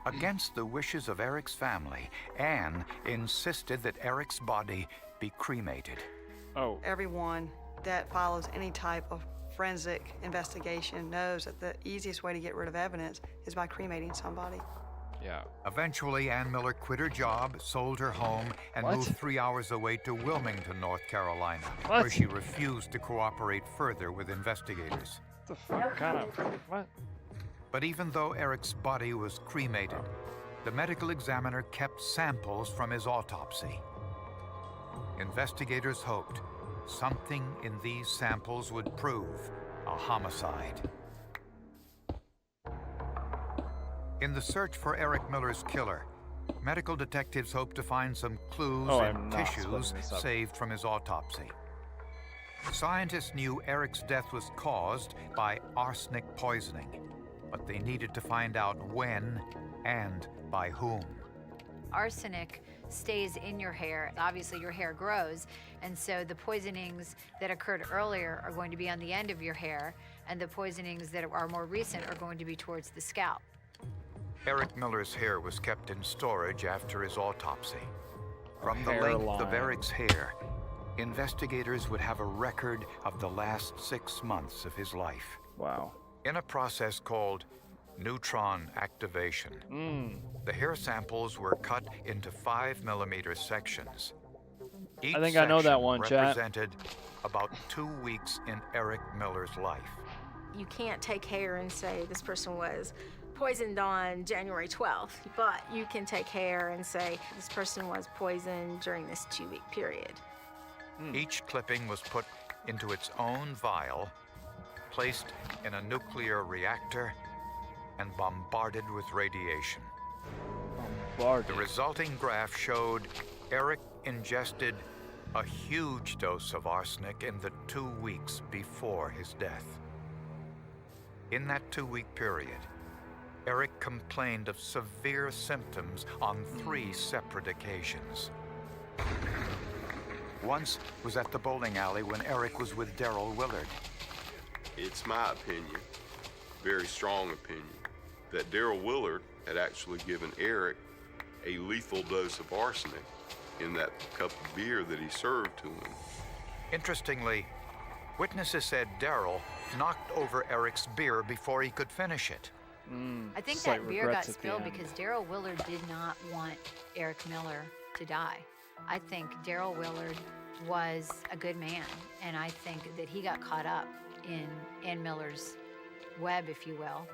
against the wishes of Eric's family, Ann insisted that Eric's body be cremated. Oh. Everyone that follows any type of forensic investigation knows that the easiest way to get rid of evidence is by cremating somebody. Yeah. Eventually, Ann Miller quit her job, sold her home, and What? moved 3 hours away to Wilmington, North Carolina, What? where she refused to cooperate further with investigators. The fuck kind of what? But even though Eric's body was cremated, the medical examiner kept samples from his autopsy. Investigators hoped something in these samples would prove a homicide. In the search for Eric Miller's killer, medical detectives hoped to find some clues Oh, in I'm not tissues splitting this up. saved from his autopsy. Scientists knew Eric's death was caused by arsenic poisoning, but they needed to find out when and by whom. Arsenic stays in your hair. Obviously, your hair grows, and so the poisonings that occurred earlier are going to be on the end of your hair, and the poisonings that are more recent are going to be towards the scalp. Eric Miller's hair was kept in storage after his autopsy. From the Hairline. length of Eric's hair, investigators would have a record of the last 6 months of his life. Wow. In a process called neutron activation, the hair samples were cut into 5mm sections. Each I think I know that section one, chat. represented about 2 weeks in Eric Miller's life. You can't take hair and say this person was poisoned on January 12th, but you can take hair and say this person was poisoned during this 2-week period. Each clipping was put into its own vial, placed in a nuclear reactor, and bombarded with radiation. The resulting graph showed Eric ingested a huge dose of arsenic in the 2 weeks before his death. In that 2-week period, Eric complained of severe symptoms on 3 separate occasions. Once was at the bowling alley when Eric was with Daryl Willard. It's my opinion, very strong opinion, that Daryl Willard had actually given Eric a lethal dose of arsenic in that cup of beer that he served to him. Interestingly, witnesses said Daryl knocked over Eric's beer before he could finish it. I think that beer got spilled because Daryl Willard did not want Eric Miller to die. I think Daryl Willard was a good man, and I think that he got caught up in Ann Miller's web, if you will,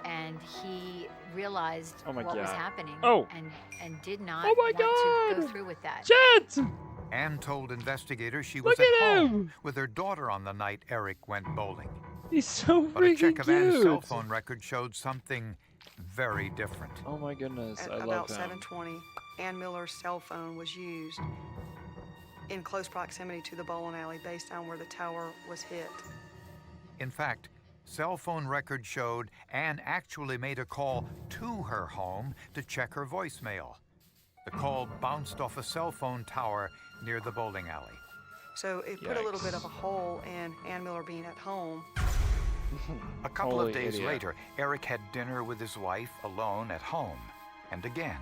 and he realized what was happening and did not want to go through with that. Shit! Ann told investigators she was at home with her daughter on the night Eric went bowling. He's so But a check freaking of Ann's cell cute. phone record showed something very different. Oh my goodness, At I love about him. 7:20, Ann Miller's cell phone was used in close proximity to the bowling alley based on where the tower was hit. In fact, cell phone records showed Ann actually made a call to her home to check her voicemail. The call bounced off a cell phone tower near the bowling alley. So it put a little bit of a hole in Ann Miller being at home. A couple Holy of days idiot. later, Eric had dinner with his wife alone at home. And again,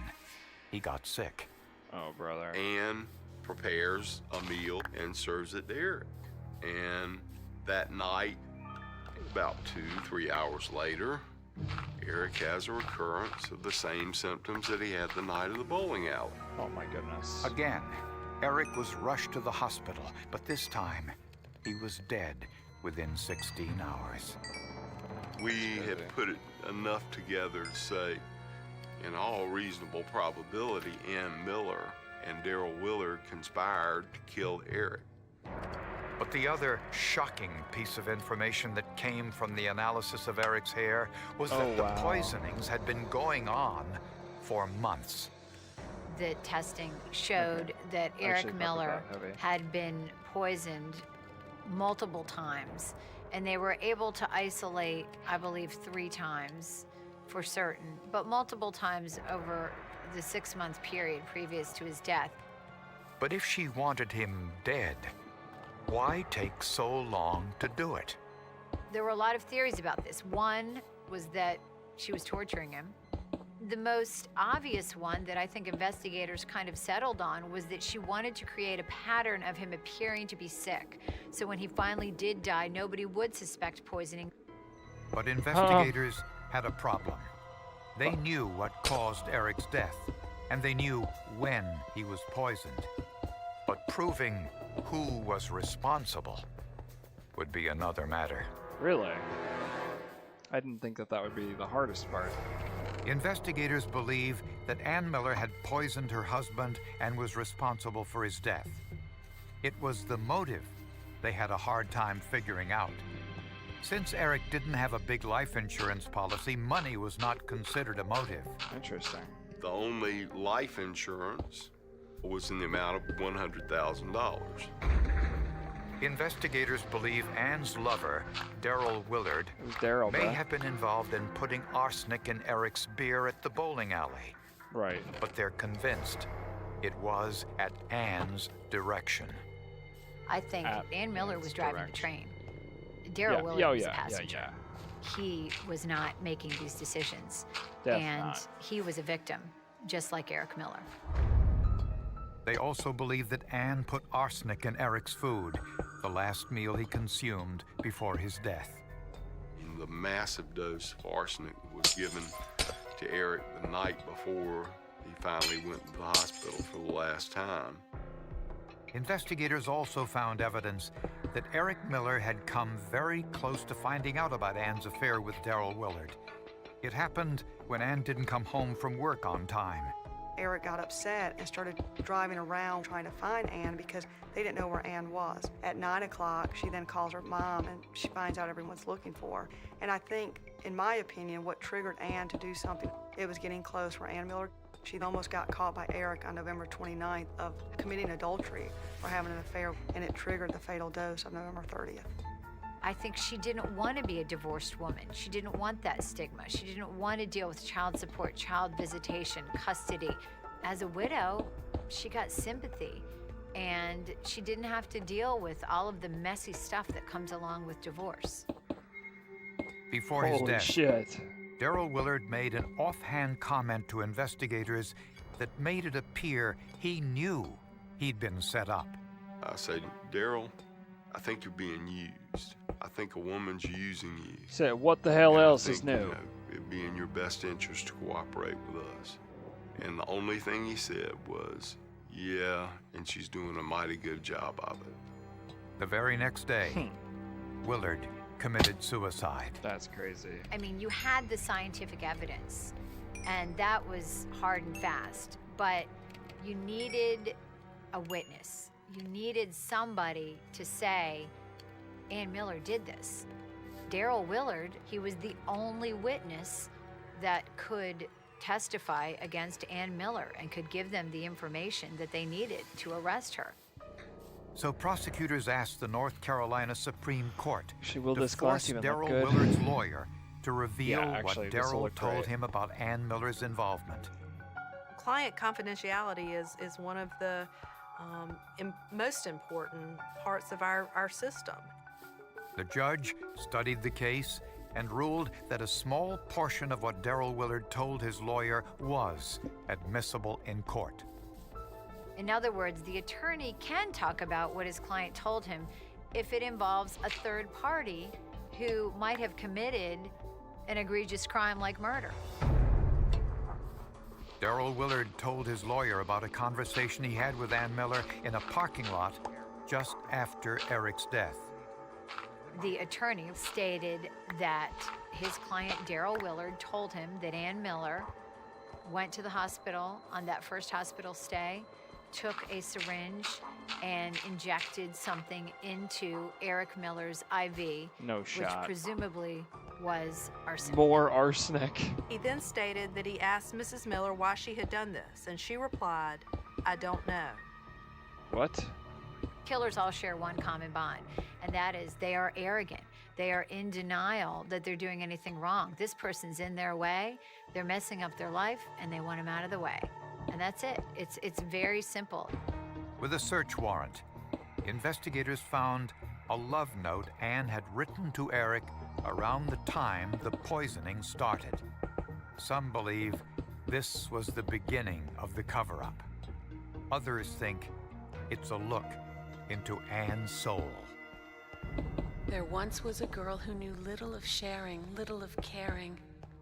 he got sick. Oh, brother. Ann prepares a meal and serves it to Eric. And that night, about 2-3 hours later, Eric has a recurrence of the same symptoms that he had the night of the bowling alley. Oh my goodness. Again, Eric was rushed to the hospital, but this time, he was dead within 16 hours. We have put it enough together to say, in all reasonable probability, Ann Miller and Daryl Willard conspired to kill Eric. But the other shocking piece of information that came from the analysis of Eric's hair was that the poisonings had been going on for months. The testing showed that Eric Actually, Miller not that heavy. had been poisoned multiple times, and they were able to isolate, I believe, 3 times for certain, but multiple times over the 6-month period previous to his death. But if she wanted him dead, why take so long to do it? There were a lot of theories about this. One was that she was torturing him. The most obvious one that I think investigators kind of settled on was that she wanted to create a pattern of him appearing to be sick. So when he finally did die, nobody would suspect poisoning. But investigators had a problem. They knew what caused Eric's death, and they knew when he was poisoned. But proving who was responsible would be another matter. Really? I didn't think that would be the hardest part. Investigators believe that Ann Miller had poisoned her husband and was responsible for his death. It was the motive they had a hard time figuring out. Since Eric didn't have a big life insurance policy, money was not considered a motive. Interesting. The only life insurance was in the amount of $100,000. Investigators believe Ann's lover, Daryl Willard, Daryl, may have been involved in putting arsenic in Eric's beer at the bowling alley. Right. But they're convinced it was at Ann's direction. I think Ann Miller was driving the train. Daryl Willard was a yeah, passenger. He was not making these decisions. Definitely and not. he was a victim, just like Eric Miller. They also believe that Ann put arsenic in Eric's food, the last meal he consumed before his death. The massive dose of arsenic was given to Eric the night before he finally went to the hospital for the last time. Investigators also found evidence that Eric Miller had come very close to finding out about Ann's affair with Daryl Willard. It happened when Ann didn't come home from work on time. Eric got upset and started driving around trying to find Ann because they didn't know where Ann was. At 9 o'clock, she then calls her mom and she finds out everyone's looking for her. And I think, in my opinion, what triggered Ann to do something, it was getting close for Ann Miller. She almost got caught by Eric on November 29th of committing adultery or having an affair, and it triggered the fatal dose of November 30th. I think she didn't want to be a divorced woman. She didn't want that stigma. She didn't want to deal with child support, child visitation, custody. As a widow, she got sympathy, and she didn't have to deal with all of the messy stuff that comes along with divorce. Before his Holy death, shit. Daryl Willard made an offhand comment to investigators that made it appear he knew he'd been set up. I said, Daryl, I think you're being used. I think a woman's using you. Said, what the hell And I else is think, new? You know, it'd be in your best interest to cooperate with us. And the only thing he said was, yeah, and she's doing a mighty good job of it. The very next day, Willard committed suicide. That's crazy. I mean, you had the scientific evidence, and that was hard and fast, but you needed a witness. You needed somebody to say, Ann Miller did this. Daryl Willard, he was the only witness that could testify against Ann Miller and could give them the information that they needed to arrest her. So prosecutors asked the North Carolina Supreme Court Actually, will to this glass force even look Daryl good? Willard's lawyer to reveal Yeah, actually, what this will Daryl look told great. him about Ann Miller's involvement. Client confidentiality is one of the most important parts of our system. The judge studied the case and ruled that a small portion of what Daryl Willard told his lawyer was admissible in court. In other words, the attorney can talk about what his client told him if it involves a third party who might have committed an egregious crime like murder. Daryl Willard told his lawyer about a conversation he had with Ann Miller in a parking lot just after Eric's death. The attorney stated that his client, Daryl Willard, told him that Ann Miller went to the hospital on that first hospital stay, took a syringe, and injected something into Eric Miller's IV, No which shot. presumably was arsenic. More arsenic. He then stated that he asked Mrs. Miller why she had done this, and she replied, I don't know. What? Killers all share one common bond, and that is they are arrogant. They are in denial that they're doing anything wrong. This person's in their way, they're messing up their life, and they want him out of the way. And that's it. It's very simple. With a search warrant, investigators found a love note Ann had written to Eric around the time the poisoning started. Some believe this was the beginning of the cover-up. Others think it's a look into Ann's soul. There once was a girl who knew little of sharing, little of caring.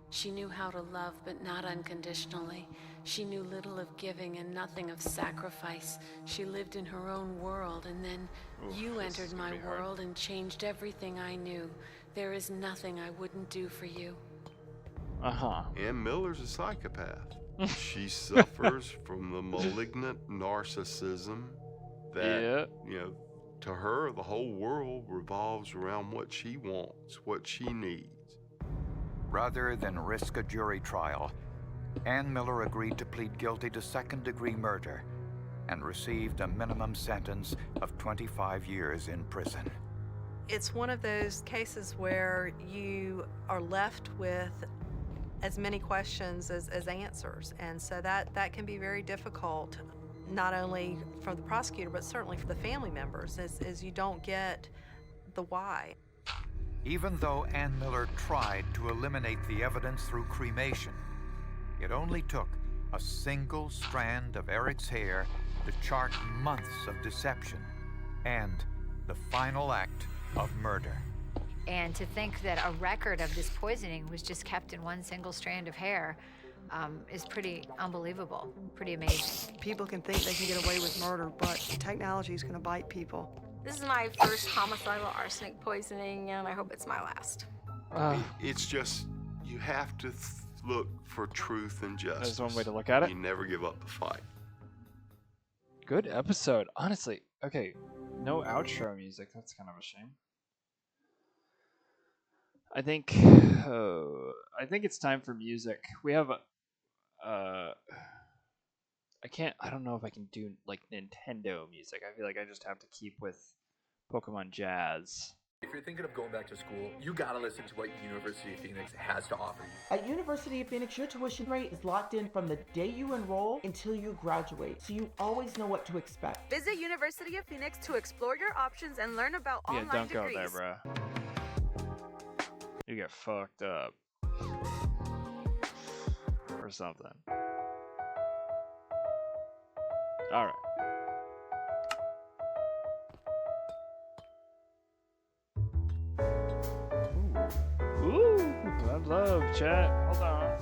She knew how to love, but not unconditionally. She knew little of giving and nothing of sacrifice. She lived in her own world, and then you entered my world and changed everything I knew. There is nothing I wouldn't do for you. Uh-huh. Ann Miller's a psychopath. She suffers from the malignant narcissism that, you know, to her, the whole world revolves around what she wants, what she needs. Rather than risk a jury trial, Ann Miller agreed to plead guilty to second-degree murder and received a minimum sentence of 25 years in prison. It's one of those cases where you are left with as many questions as answers, and so that can be very difficult, not only for the prosecutor, but certainly for the family members, as you don't get the why. Even though Ann Miller tried to eliminate the evidence through cremation, it only took a single strand of Eric's hair to chart months of deception and the final act of murder. And to think that a record of this poisoning was just kept in one single strand of hair is pretty unbelievable, pretty amazing. People can think they can get away with murder, but technology is going to bite people. This is my first homicidal arsenic poisoning, and I hope it's my last. It's just, you have to look for truth and justice. There's one way to look at it. You never give up the fight. Good episode, honestly. Okay, no outro music. That's kind of a shame. I think it's time for music. We have I don't know if I can do like Nintendo music. I feel like I just have to keep with Pokemon Jazz. If you're thinking of going back to school, you gotta listen to what University of Phoenix has to offer you. At University of Phoenix, your tuition rate is locked in from the day you enroll until you graduate, so you always know what to expect. Visit University of Phoenix to explore your options and learn about online Don't degrees. go there, bruh. You get fucked up. Or something. Alright. Ooh, I love chat. Hold on.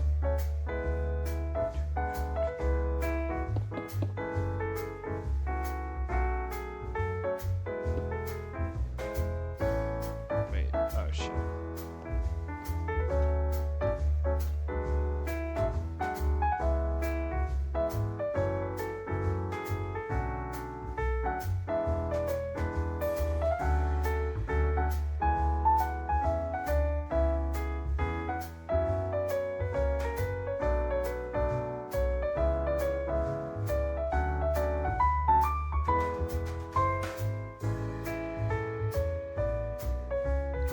Wait, oh shit.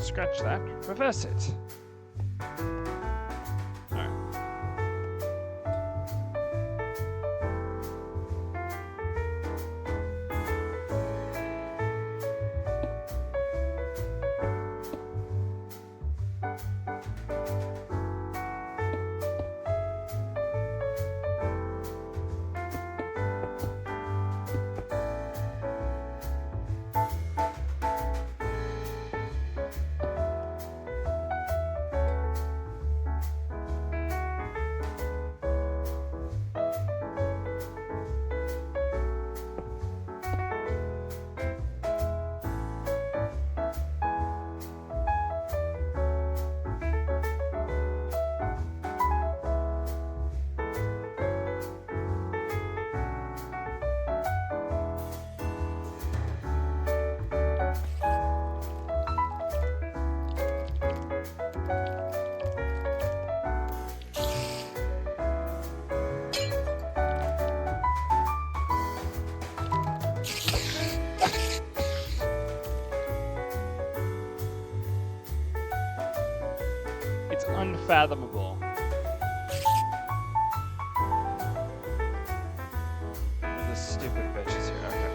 Scratch that, reverse it. Alright. It's unfathomable. This stupid bitch is here. Okay.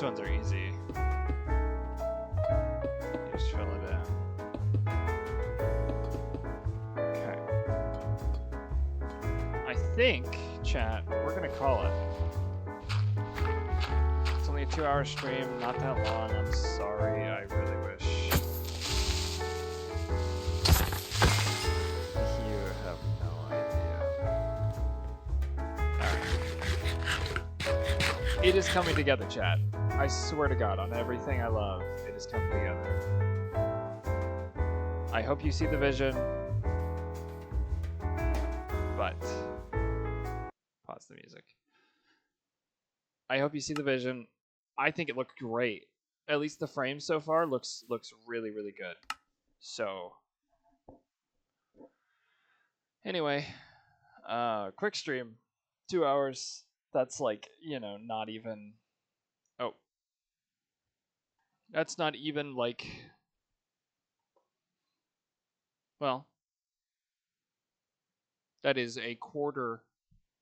These ones are easy. Just fill it in. Okay. I think, chat, we're gonna call it. It's only a 2-hour stream, not that long. I'm sorry, I really wish. You have no idea. It is coming together, chat. I swear to God, on everything I love, it is coming together. I hope you see the vision, but pause the music. I hope you see the vision. I think it looked great. At least the frame so far looks really, really good. So anyway, quick stream, 2 hours. That's like, not even. Oh, that's not even like. Well, that is a quarter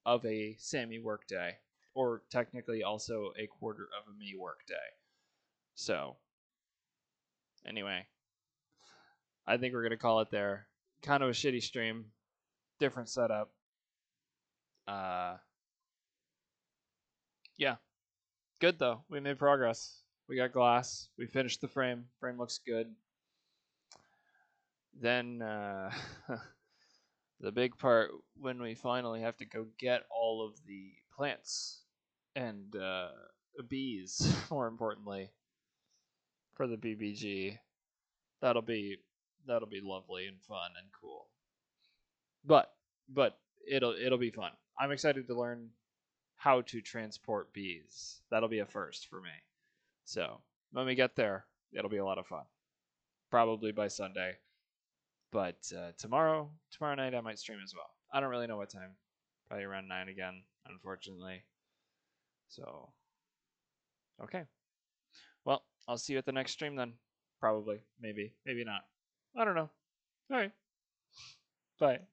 of a Sammy workday, or technically also a quarter of a me workday. So anyway, I think we're gonna call it there. Kind of a shitty stream, different setup. Yeah, good though. We made progress. We got glass. We finished the frame. Frame looks good. Then the big part when we finally have to go get all of the plants and bees, more importantly, for the BBG. That'll be lovely and fun and cool. But it'll be fun. I'm excited to learn how to transport bees. That'll be a first for me. So when we get there, it'll be a lot of fun. Probably by Sunday. But tomorrow night I might stream as well. I don't really know what time. Probably around 9 again, unfortunately. So okay. Well, I'll see you at the next stream then. Probably. Maybe. Maybe not. I don't know. All right. Bye.